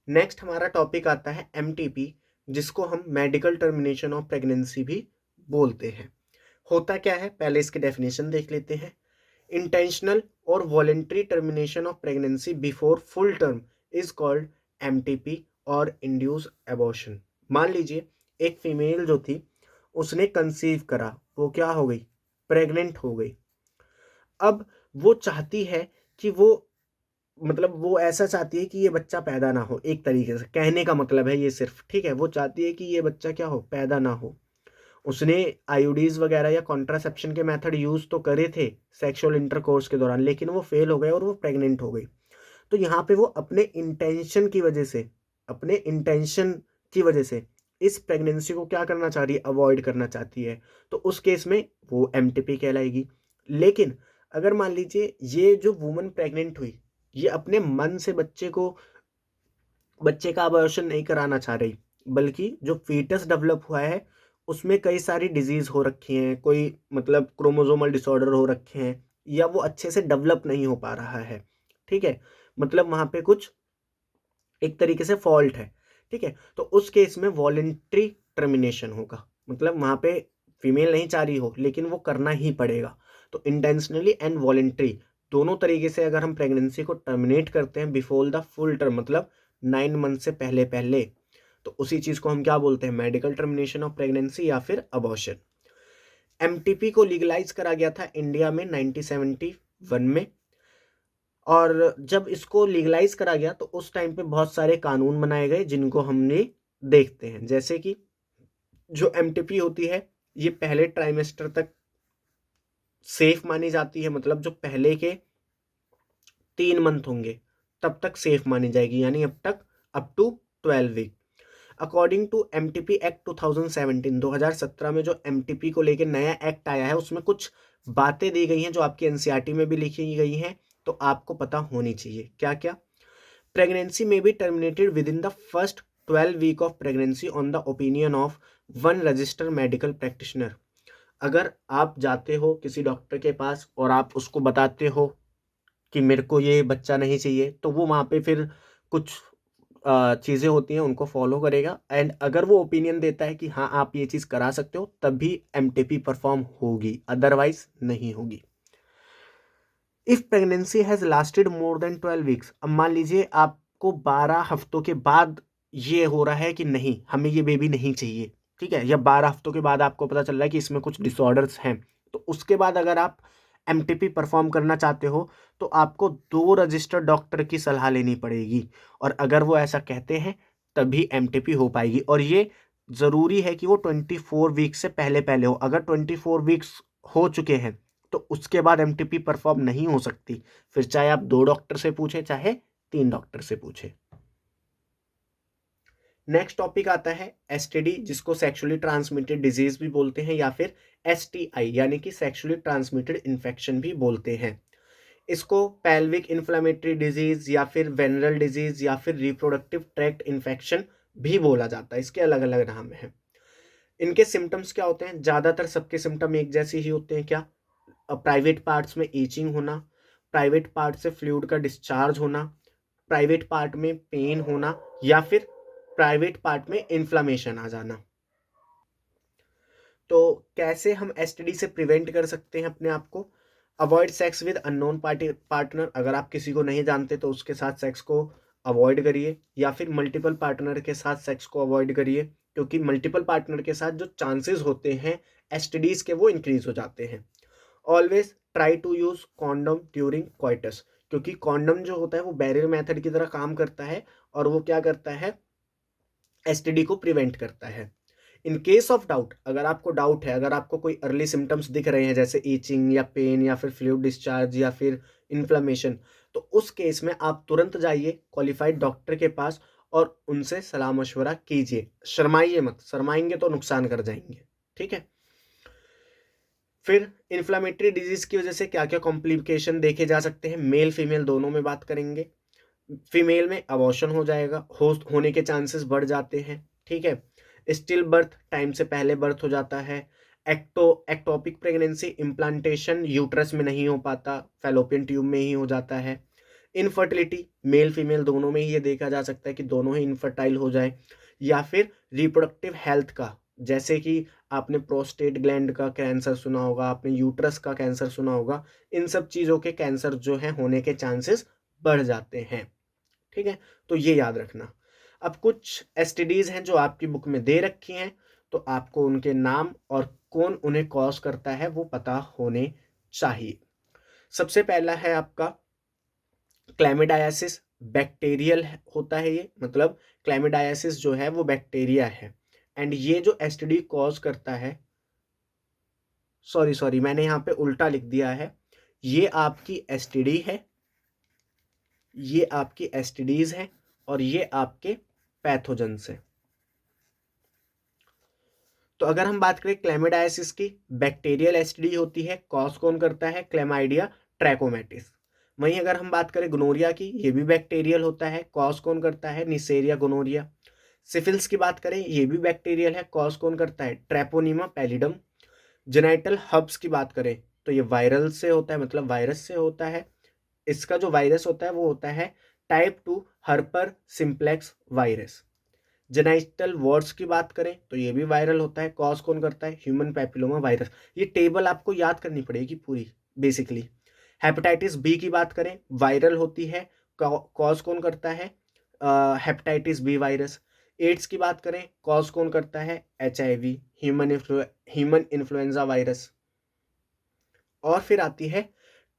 नेक्स्ट हमारा टॉपिक आता है MTP, जिसको हम मेडिकल टर्मिनेशन ऑफ प्रेगनेंसी भी बोलते हैं। होता क्या है, पहले इसकी डेफिनेशन देख लेते हैं। इंटेंशनल और voluntary termination of pregnancy before full term is called MTP और इंड्यूस एबॉर्शन। मान लीजिए एक फीमेल जो थी उसने कंसीव करा, वो क्या हो गई, प्रेग्नेंट हो गई। अब वो चाहती है कि वो मतलब वो ऐसा चाहती है कि ये बच्चा पैदा ना हो, एक तरीके से कहने का मतलब है ये सिर्फ, ठीक है, वो चाहती है कि ये बच्चा क्या हो, पैदा ना हो। उसने आईयूडीज वगैरह या कॉन्ट्रासेप्शन के मेथड यूज तो करे थे सेक्सुअल इंटरकोर्स के दौरान, लेकिन वो फेल हो गए और वो प्रेग्नेंट हो गई। तो यहाँ पे वो अपने इंटेंशन की वजह से, अपने इंटेंशन की वजह से इस प्रेगनेंसी को क्या करना चाह रही है, अवॉइड करना चाहती है। तो उस केस में वो एमटीपी कहलाएगी। लेकिन अगर मान लीजिए ये जो वुमन प्रेग्नेंट हुई, ये अपने मन से बच्चे का अबॉर्शन नहीं कराना चाह रही, बल्कि जो फीटस डेवलप हुआ है उसमें कई सारी डिजीज हो रखी हैं, कोई मतलब क्रोमोसोमल डिसऑर्डर हो रखे हैं, या वो अच्छे से डेवलप नहीं हो पा रहा है, ठीक है, मतलब वहां पे कुछ एक तरीके से फॉल्ट है, ठीक है। तो उस केस में वॉलेंट्री टर्मिनेशन होगा, मतलब वहां पे फीमेल नहीं चाह रही हो लेकिन वो करना ही पड़ेगा। तो इंटेंशनली एंड वॉलेंट्री दोनों तरीके से अगर हम प्रेगनेंसी को टर्मिनेट करते हैं बिफोर द फुल टर्म, मतलब 9 मंथ से पहले पहले, तो उसी चीज को हम क्या बोलते हैं, मेडिकल टर्मिनेशन ऑफ प्रेगनेंसी या फिर अबॉर्शन। एमटीपी को लीगलाइज करा गया था इंडिया में 1971 में, और जब इसको लीगलाइज करा गया तो उस टाइम पे बहुत सारे कानून बनाए गए जिनको हमने देखते हैं। जैसे कि जो एमटीपी होती है ये पहले ट्राइमेस्टर तक सेफ मानी जाती है, मतलब जो पहले के 3 मंथ होंगे तब तक सेफ मानी जाएगी, यानी अब तक up to 12 week. According to MTP act 2017, 2017 में जो एमटीपी को लेकर नया एक्ट आया है उसमें कुछ बातें दी गई हैं जो आपकी एनसीईआरटी में भी लिखी गई हैं, तो आपको पता होनी चाहिए। क्या क्या? प्रेगनेंसी में be terminated within the first 12 week of pregnancy on the opinion of one registered medical practitioner. अगर आप जाते हो किसी डॉक्टर के पास और आप उसको बताते हो कि मेरे को ये बच्चा नहीं चाहिए, तो वो वहाँ पे फिर कुछ चीज़ें होती हैं उनको फॉलो करेगा, एंड अगर वो ओपिनियन देता है कि हाँ आप ये चीज़ करा सकते हो, तभी एमटीपी परफॉर्म होगी, अदरवाइज नहीं होगी। If pregnancy has lasted more than 12 weeks, अब मान लीजिए आपको 12 हफ्तों के बाद ये हो रहा है कि नहीं हमें ये बेबी नहीं चाहिए, ठीक है, या 12 हफ्तों के बाद आपको पता चल रहा है कि इसमें कुछ डिसऑर्डर्स हैं, तो उसके बाद अगर आप एमटीपी परफॉर्म करना चाहते हो तो आपको 2 रजिस्टर्ड डॉक्टर की सलाह लेनी पड़ेगी, और अगर वो ऐसा कहते हैं तभी एमटीपी हो पाएगी। और ये ज़रूरी है कि वो 24 वीक से पहले पहले हो। अगर 24 वीक्स हो चुके हैं तो उसके बाद एमटीपी परफॉर्म नहीं हो सकती, फिर चाहे आप 2 डॉक्टर से पूछे चाहे 3 डॉक्टर से पूछे। नेक्स्ट टॉपिक आता है एसटीडी, जिसको सेक्सुअली ट्रांसमिटेड डिजीज भी बोलते हैं, या फिर एसटीआई यानी कि सेक्सुअली ट्रांसमिटेड इन्फेक्शन भी बोलते हैं। इसको पेल्विक इन्फ्लेमेटरी डिजीज या फिर वेनरल डिजीज या फिर रिप्रोडक्टिव ट्रैक्ट इन्फेक्शन भी बोला जाता है, इसके अलग अलग नाम हैं। इनके सिम्टम्स क्या होते हैं? ज़्यादातर सबके सिम्टम एक जैसे ही होते हैं। क्या? प्राइवेट पार्ट्स में ईचिंग होना, प्राइवेट पार्ट से फ्लूइड का डिस्चार्ज होना, प्राइवेट पार्ट में पेन होना, या फिर प्राइवेट पार्ट में इन्फ्लामेशन आ जाना। तो कैसे हम एसटीडी से प्रिवेंट कर सकते हैं अपने आप को? Avoid sex with unknown partner, अगर आप किसी को नहीं जानते तो उसके साथ सेक्स को अवॉइड करिए, या फिर मल्टीपल पार्टनर के साथ सेक्स को अवॉइड करिए, क्योंकि मल्टीपल पार्टनर के साथ जो चांसेस होते हैं एसटीडीज के वो इंक्रीज हो जाते हैं। Always try to use condom during coitus, क्योंकि कॉन्डम जो होता है वो बैरियर मेथड की तरह काम करता है, और वो क्या करता है, एसटीडी को प्रिवेंट करता है। इन केस ऑफ डाउट, अगर आपको डाउट है, अगर आपको कोई अर्ली सिम्टम्स दिख रहे हैं जैसे ईचिंग या पेन या फिर फ्लूइड डिस्चार्ज या फिर इन्फ्लेमेशन, तो उस केस में आप तुरंत जाइए क्वालिफाइड डॉक्टर के पास और उनसे सलाह मशवरा कीजिए। शर्माइए मत, शर्माएंगे तो नुकसान कर जाएंगे, ठीक है। फिर इन्फ्लामेटरी डिजीज की वजह से क्या क्या कॉम्प्लिकेशन देखे जा सकते हैं, मेल फीमेल दोनों में बात करेंगे। फीमेल में अबॉर्शन हो जाएगा, होने के चांसेस बढ़ जाते हैं, ठीक है। स्टिल बर्थ, टाइम से पहले बर्थ हो जाता है। एक्टोपिक प्रेगनेंसी, इम्प्लांटेशन यूट्रस में नहीं हो पाता, फैलोपियन ट्यूब में ही हो जाता है। इनफर्टिलिटी, मेल फीमेल दोनों में ही ये देखा जा सकता है कि दोनों ही इनफर्टाइल हो जाए। या फिर रिप्रोडक्टिव हेल्थ का जैसे कि आपने प्रोस्टेट ग्लैंड का कैंसर सुना होगा, आपने यूट्रस का कैंसर सुना होगा, इन सब चीज़ों के कैंसर जो हैं होने के चांसेस बढ़ जाते हैं, ठीक है? तो ये याद रखना। अब कुछ एसटीडीज़ हैं जो आपकी बुक में दे रखी हैं, तो आपको उनके नाम और कौन उन्हें कॉज़ करता है वो पता होने चाहिए। सबसे पहला है आपका क्लैमिडायासिस, बैक्टीरियल होता है ये, मतलब क्लैमिडायासिस जो है वो बैक्टीरिया है एंड ये जो एसटीडी कॉज़ करता है, सॉरी मैंने यहाँ पे उल्टा लिख दिया है, ये आपकी एसटीडी है, ये आपकी एसटीडीज़ हैं और ये आपके पैथोजेंस हैं। तो अगर हम बात करें क्लैमिडायसिस की, बैक्टीरियल एसटीडी होती है, कॉज कौन करता है, क्लैमाइडिया ट्रैकोमैटिस। वहीं अगर हम बात करें गोनोरिया की, ये भी बैक्टीरियल होता है, कॉज कौन करता है, निसेरिया गोनोरिया। सिफिल्स की बात करें, ये भी बैक्टीरियल है, कॉज कौन करता है, ट्रैपोनीमा पैलिडम। जेनाइटल हब्स की बात करें तो ये वायरल से होता है, मतलब वायरस से होता है। इसका जो वायरस होता है वो होता है type 2 herpes simplex virus. Genital warts की बात करें तो ये भी वायरल होता है, कॉज कौन करता है, ह्यूमन पैपिलोमा वायरस। ये टेबल आपको याद करनी पड़ेगी पूरी बेसिकली। हेपेटाइटिस बी की बात करें, वायरल होती है, कॉज कौन करता है, हेपेटाइटिस बी वायरस। एड्स की बात करें, कॉज कौन करता है, HIV, ह्यूमन इन्फ्लुएंजा वायरस। और फिर आती है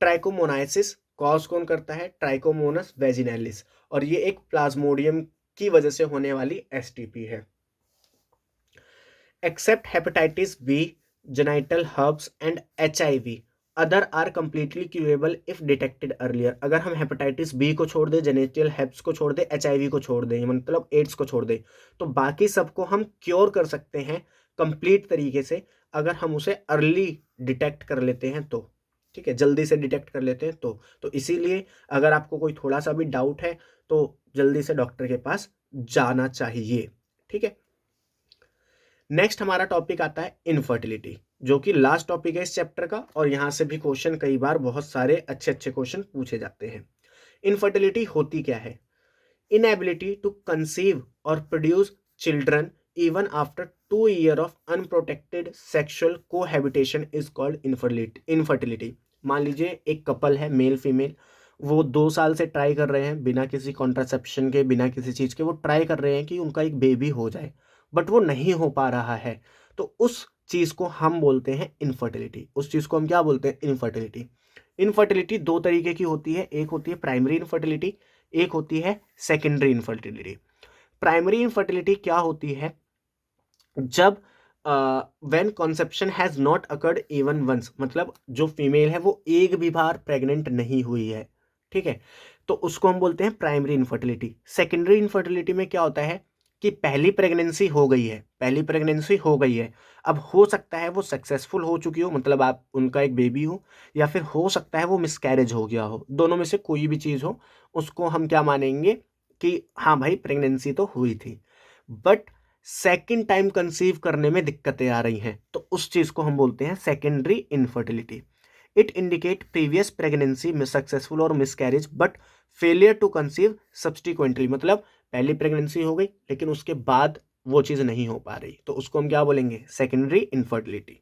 ट्राइकोमोनाइसिस, कॉज कौन करता है, ट्राइकोमोनस वेजिनैलिस, और ये एक प्लाज्मोडियम की वजह से होने वाली एसटीपी है। Except hepatitis B, genital herpes and HIV, other are completely curable if detected earlier. अगर हम हेपेटाइटिस बी को छोड़ दें, जेनेटियल हेप्स को छोड़ दें, HIV को छोड़ दें, मतलब एड्स को छोड़ दें, तो बाकी सबको हम क्योर कर सकते हैं कंप्लीट तरीके से, अगर हम उसे अर्ली डिटेक्ट कर लेते हैं तो, ठीक है, जल्दी से डिटेक्ट कर लेते हैं तो इसीलिए अगर आपको कोई थोड़ा सा भी डाउट है तो जल्दी से डॉक्टर के पास जाना चाहिए, ठीक है। नेक्स्ट हमारा टॉपिक आता है इनफर्टिलिटी, जो कि लास्ट टॉपिक है इस चैप्टर का, और यहां से भी क्वेश्चन कई बार बहुत सारे अच्छे अच्छे क्वेश्चन पूछे जाते हैं। इनफर्टिलिटी होती क्या है, इनएबिलिटी टू कंसीव और produce children even after 2 years of unprotected sexual cohabitation is called infertility. मान लीजिए एक कपल है, मेल फीमेल, वो 2 साल से ट्राई कर रहे हैं बिना किसी कॉन्ट्रासेप्शन के, बिना किसी चीज़ के, वो ट्राई कर रहे हैं कि उनका एक बेबी हो जाए, बट वो नहीं हो पा रहा है, तो उस चीज़ को हम बोलते हैं इनफर्टिलिटी। उस चीज़ को हम क्या बोलते हैं, इनफर्टिलिटी। इनफर्टिलिटी दो तरीके की होती है, एक होती है प्राइमरी इनफर्टिलिटी, एक होती है सेकेंडरी इनफर्टिलिटी। प्राइमरी इनफर्टिलिटी क्या होती है, जब when conception has not occurred even once, मतलब जो फीमेल है वो एक भी बार प्रेग्नेंट नहीं हुई है, ठीक है, तो उसको हम बोलते हैं प्राइमरी इनफर्टिलिटी। सेकेंडरी इनफर्टिलिटी में क्या होता है कि पहली प्रेगनेंसी हो गई है, पहली प्रेगनेंसी हो गई है, अब हो सकता है वो सक्सेसफुल हो चुकी हो, मतलब आप उनका एक बेबी हो, या फिर हो सकता है वो मिसकैरेज हो गया हो, दोनों में से कोई भी चीज़ हो, उसको हम क्या मानेंगे कि हाँ भाई प्रेगनेंसी तो हुई थी, बट सेकेंड टाइम कंसीव करने में दिक्कतें आ रही हैं, तो उस चीज़ को हम बोलते हैं secondary infertility. It indicate previous pregnancy में सक्सेसफुल और miscarriage but failure to conceive subsequently, मतलब पहली प्रेगनेंसी हो गई लेकिन उसके बाद वो चीज़ नहीं हो पा रही, तो उसको हम क्या बोलेंगे, सेकेंडरी इनफर्टिलिटी।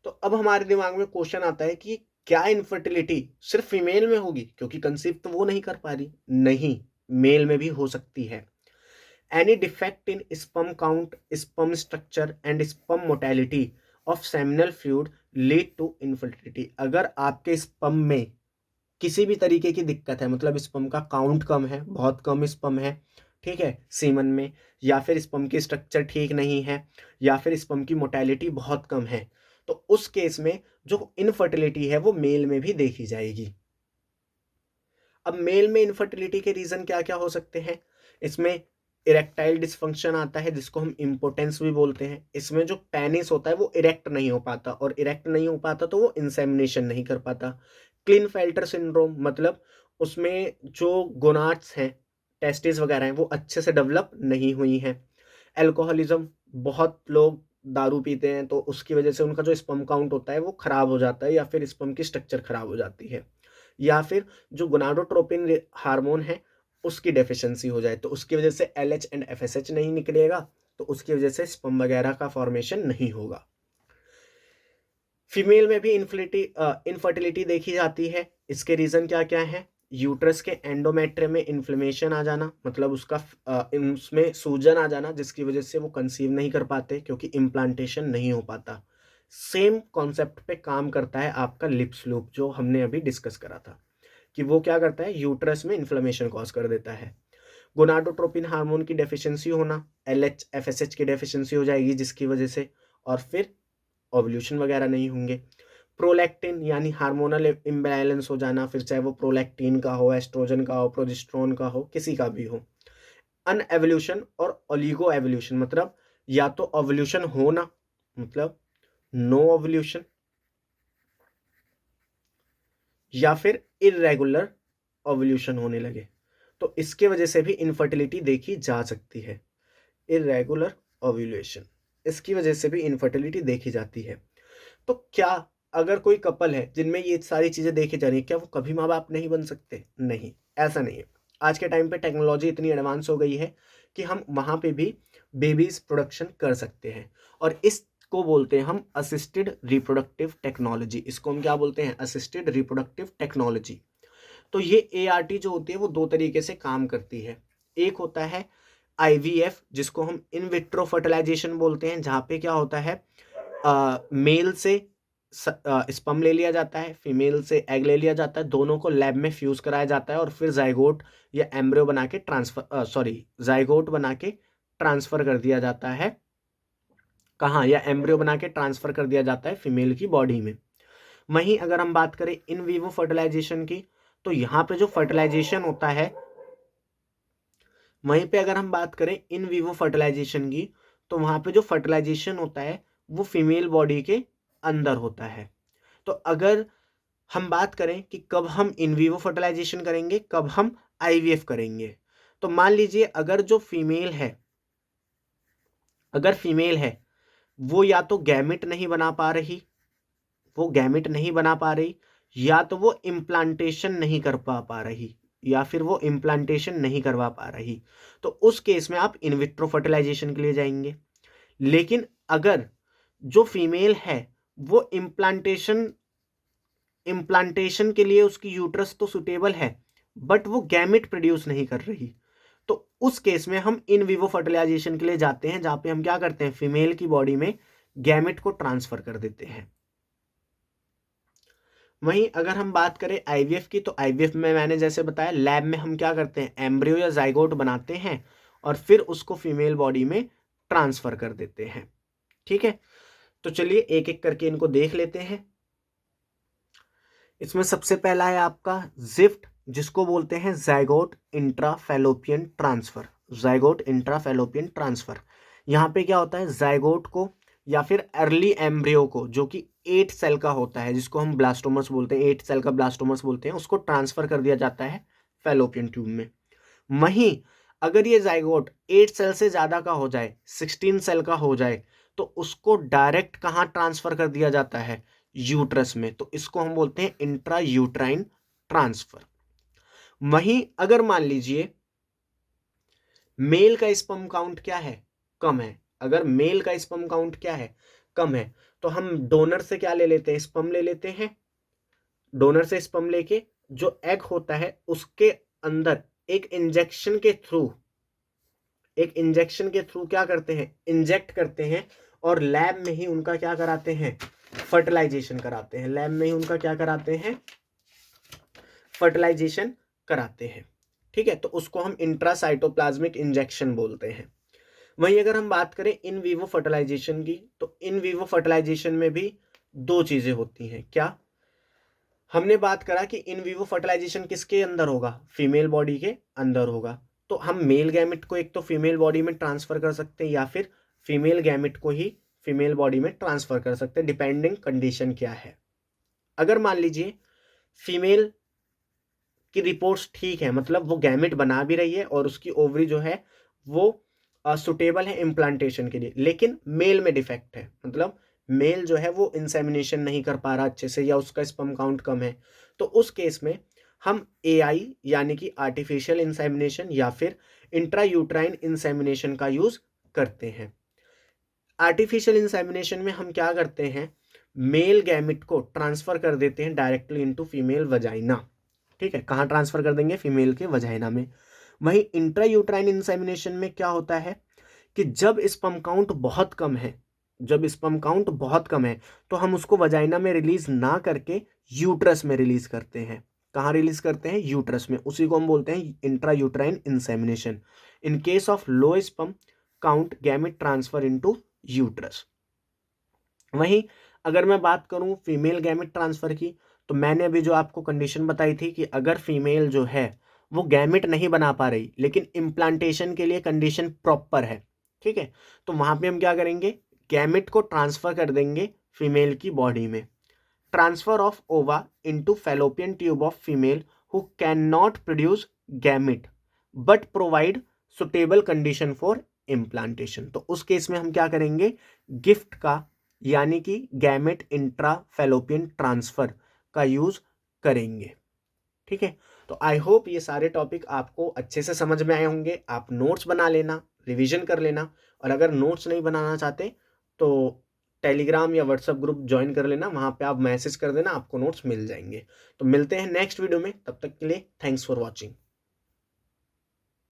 तो अब हमारे दिमाग में क्वेश्चन आता है कि क्या इनफर्टिलिटी सिर्फ फीमेल में होगी, क्योंकि कंसीव तो वो नहीं कर पा रही, नहीं, मेल में भी हो सकती है। Any defect in sperm count, sperm structure and sperm motility of seminal fluid lead to infertility। अगर आपके स्पर्म में किसी भी तरीके की दिक्कत है, मतलब स्पर्म का काउंट कम है, बहुत कम स्पर्म है, ठीक है, सीमन में, या फिर स्पर्म की स्ट्रक्चर ठीक नहीं है, या फिर स्पर्म की मोटेलिटी बहुत कम है, तो उस केस में जो इनफर्टिलिटी है वो मेल में भी देखी जाएगी। अब मेल में इनफर्टिलिटी के रीजन क्या क्या हो सकते हैं, इसमें इरेक्टाइल डिसफंक्शन आता है जिसको हम इम्पोर्टेंस भी बोलते हैं। इसमें जो पेनिस होता है वो इरेक्ट नहीं हो पाता, और इरेक्ट नहीं हो पाता तो वो इंसेमिनेशन नहीं कर पाता। क्लिनफेल्टर सिंड्रोम, मतलब उसमें जो गोनाड्स हैं, टेस्टिस वगैरह हैं, वो अच्छे से डेवलप नहीं हुई हैं। एल्कोहलिज्म, बहुत लोग दारू पीते हैं तो उसकी वजह से उनका जो स्पर्म काउंट होता है वो खराब हो जाता है, या फिर स्पर्म की स्ट्रक्चर खराब हो जाती है, या फिर जो गोनाडोट्रोपिन हार्मोन है उसकी डेफिशिएंसी हो जाए, तो उसकी वजह से LH एंड FSH नहीं निकलेगा, तो उसकी वजह से स्पर्म वगैरह का फॉर्मेशन नहीं होगा। फीमेल में भी इनफर्टिलिटी देखी जाती है। इसके रीजन क्या क्या है? यूट्रस के एंडोमेट्रियम में इन्फ्लेमेशन आ जाना, मतलब उसका उसमें सूजन आ जाना, जिसकी वजह से वो कंसीव नहीं कर पाते क्योंकि इम्प्लांटेशन नहीं हो पाता। सेम कॉन्सेप्ट पे काम करता है आपका लिप्स लूप, जो हमने अभी डिस्कस करा था कि वो क्या करता है, यूट्रस में इन्फ्लेमेशन कॉज कर देता है। गोनाडोट्रोपिन हार्मोन की डेफिशिएंसी होना, LH FSH की डेफिशिएंसी हो जाएगी, जिसकी वजह से और फिर ओव्यूलेशन वगैरह नहीं होंगे। प्रोलैक्टिन यानी हार्मोनल इम्बैलेंस हो जाना, फिर चाहे वो प्रोलैक्टिन का हो, एस्ट्रोजन का हो, प्रोजेस्टेरोन का हो, किसी का भी हो। अनएवोल्यूशन और ओलिगो एवोल्यूशन, मतलब या तो ओव्यूलेशन होना, मतलब नो ओव्यूलेशन, या फिर इरेगुलर ओव्यूलेशन होने लगे, तो इसके वजह से भी इनफर्टिलिटी देखी जा सकती है। इरेगुलर ओव्यूलेशन, इसकी वजह से भी इनफर्टिलिटी देखी जाती है। तो क्या अगर कोई कपल है जिनमें ये सारी चीजें देखी जा रही है, क्या वो कभी माँ बाप नहीं बन सकते? नहीं, ऐसा नहीं है। आज के टाइम पे टेक्नोलॉजी इतनी एडवांस हो गई है कि हम वहां पे भी बेबीज प्रोडक्शन कर सकते हैं, और इसको बोलते हैं हम असिस्टेड रिप्रोडक्टिव टेक्नोलॉजी। इसको हम क्या बोलते हैं? Assisted reproductive technology. तो ये ART जो होती है वो दो तरीके से काम करती है। एक होता है IVF, जिसको हम इन विट्रो फर्टिलाइजेशन बोलते हैं, जहाँ पे क्या होता है, मेल से स्पर्म ले लिया जाता है, फीमेल से एग ले लिया जाता है, दोनों को लैब में फ्यूज कराया जाता है और फिर जाइगोट या एम्ब्रियो बना के जाइगोट बना के ट्रांसफर कर दिया जाता है। कहाँ? या एम्ब्रियो बना के ट्रांसफर कर दिया जाता है फीमेल की बॉडी में। वहीं अगर हम बात करें इन विवो फर्टिलाइजेशन की, तो यहाँ पे जो फर्टिलाइजेशन होता है, वहीं पे अगर हम बात करें इन विवो फर्टिलाइजेशन की, तो वहां पे जो फर्टिलाइजेशन होता है वो फीमेल बॉडी के अंदर होता है। तो अगर हम बात करें कि कब हम इन विवो फर्टिलाइजेशन करेंगे, कब हम IVF करेंगे, तो मान लीजिए अगर जो फीमेल है, अगर फीमेल है वो या तो गैमेट नहीं बना पा रही, वो गैमेट नहीं बना पा रही, या तो वो इम्प्लांटेशन नहीं कर पा रही, या फिर वो इम्प्लांटेशन नहीं करवा पा रही, तो उस केस में आप इन विट्रो फर्टिलाइजेशन के लिए जाएंगे। लेकिन अगर जो फीमेल है वो इम्प्लांटेशन के लिए उसकी यूट्रस तो सुटेबल है, बट वो गैमेट प्रोड्यूस नहीं कर रही, तो उस केस में हम इन विवो फर्टिलाइजेशन के लिए जाते हैं, जहां पे हम क्या करते हैं, फीमेल की बॉडी में गैमेट को ट्रांसफर कर देते हैं। वहीं अगर हम बात करें IVF की, तो IVF में मैंने जैसे बताया, लैब में हम क्या करते हैं, एम्ब्रियो या जाइगोट बनाते हैं और फिर उसको फीमेल बॉडी में ट्रांसफर कर देते हैं। ठीक है, तो चलिए एक एक करके इनको देख लेते हैं। इसमें सबसे पहला है आपका जिफ्ट, जिसको बोलते हैं जाइगोट इंट्राफैलोपियन ट्रांसफर। जाइगोट इंट्राफैलोपियन ट्रांसफर, यहाँ पे क्या होता है, जाइगोट को या फिर अर्ली एम्ब्रियो को, जो कि 8 सेल का होता है, जिसको हम ब्लास्टोमस बोलते हैं, 8 सेल का ब्लास्टोमस बोलते हैं, उसको ट्रांसफर कर दिया जाता है फैलोपियन ट्यूब में। वहीं अगर ये जाइगोट 8 सेल से ज्यादा का हो जाए, 16 सेल का हो जाए, तो उसको डायरेक्ट कहाँ ट्रांसफर कर दिया जाता है, यूट्रस में, तो इसको हम बोलते हैं इंट्रा यूट्राइन ट्रांसफर। वहीं अगर मान लीजिए मेल का स्पर्म काउंट क्या है, कम है, अगर मेल का स्पर्म काउंट क्या है, कम है, तो हम डोनर से क्या ले लेते हैं, स्पर्म ले लेते हैं। डोनर से स्पर्म लेके जो एग होता है उसके अंदर एक इंजेक्शन के थ्रू क्या करते हैं, इंजेक्ट करते हैं, और लैब में ही उनका क्या कराते हैं, फर्टिलाइजेशन कराते हैं। लैब में ही उनका क्या कराते हैं, फर्टिलाइजेशन कराते हैं। ठीक है, तो उसको हम इंट्रासाइटोप्लाज्मिक इंजेक्शन बोलते हैं। वहीं अगर हम बात करें इन विवो फर्टिलाइजेशन की, तो इन विवो फर्टिलाइजेशन में भी दो चीजें होती हैं। क्या? हमने बात करा कि इन विवो फर्टिलाइजेशन किसके अंदर होगा, फीमेल बॉडी के अंदर होगा, तो हम मेल गैमेट को एक तो फीमेल बॉडी में ट्रांसफर कर सकते हैं, या फिर फीमेल गैमेट को ही फीमेल बॉडी में ट्रांसफर कर सकते हैं, डिपेंडिंग कंडीशन क्या है। अगर मान लीजिए फीमेल की रिपोर्ट्स ठीक है, मतलब वो गैमेट बना भी रही है और उसकी ओवरी जो है वो सुटेबल है इम्प्लांटेशन के लिए, लेकिन मेल में डिफेक्ट है, मतलब मेल जो है वो इंसेमिनेशन नहीं कर पा रहा अच्छे से, या उसका स्पर्म काउंट कम है, तो उस केस में हम AI यानी कि आर्टिफिशियल इंसेमिनेशन या फिर इंट्रा यूट्राइन इंसेमिनेशन का यूज करते हैं। आर्टिफिशियल इंसेमिनेशन में हम क्या करते हैं, मेल गैमिट को ट्रांसफर कर देते हैं डायरेक्टली इनटू फीमेल वजाइना। ठीक है, कहाँ ट्रांसफर कर देंगे, फीमेल के वजाइना में। वहीं इंट्रायूट्राइन इंसेमिनेशन में क्या होता है कि जब स्पर्म काउंट बहुत कम है, जब स्पर्म काउंट बहुत कम है तो हम उसको वजाइना में रिलीज ना करके यूट्रस में रिलीज करते हैं। कहाँ रिलीज करते हैं, यूट्रस में। उसी को हम बोलते हैं intrauterine insemination. In case of low sperm count gamete transfer into uterus. वहीं अगर मैं बात करूं फीमेल गैमेट ट्रांसफर की, तो मैंने अभी जो आपको कंडीशन बताई थी कि अगर फीमेल जो है वो गैमेट नहीं बना पा रही लेकिन इम्प्लांटेशन के लिए कंडीशन प्रॉपर है, ठीक है, तो वहां पे हम क्या करेंगे, गैमेट को ट्रांसफर कर देंगे फीमेल की बॉडी में। ट्रांसफर ऑफ ओवा into fallopian tube of female who can not produce gamete but provide suitable condition for implantation. तो उस केस में हम क्या करेंगे, गिफ्ट का यानी कि गैमेट इंट्रा फैलोपियन ट्रांसफर का यूज करेंगे। ठीक है, तो आई होप ये सारे टॉपिक आपको अच्छे से समझ में आए होंगे। आप नोट्स बना लेना, रिवीजन कर लेना, और अगर नोट्स नहीं बनाना चाहते तो टेलीग्राम या व्हाट्सएप ग्रुप ज्वाइन कर लेना, वहाँ पे आप मैसेज कर देना, आपको नोट्स मिल जाएंगे। तो मिलते हैं नेक्स्ट वीडियो में, तब तक के लिए थैंक्स फॉर वॉचिंग।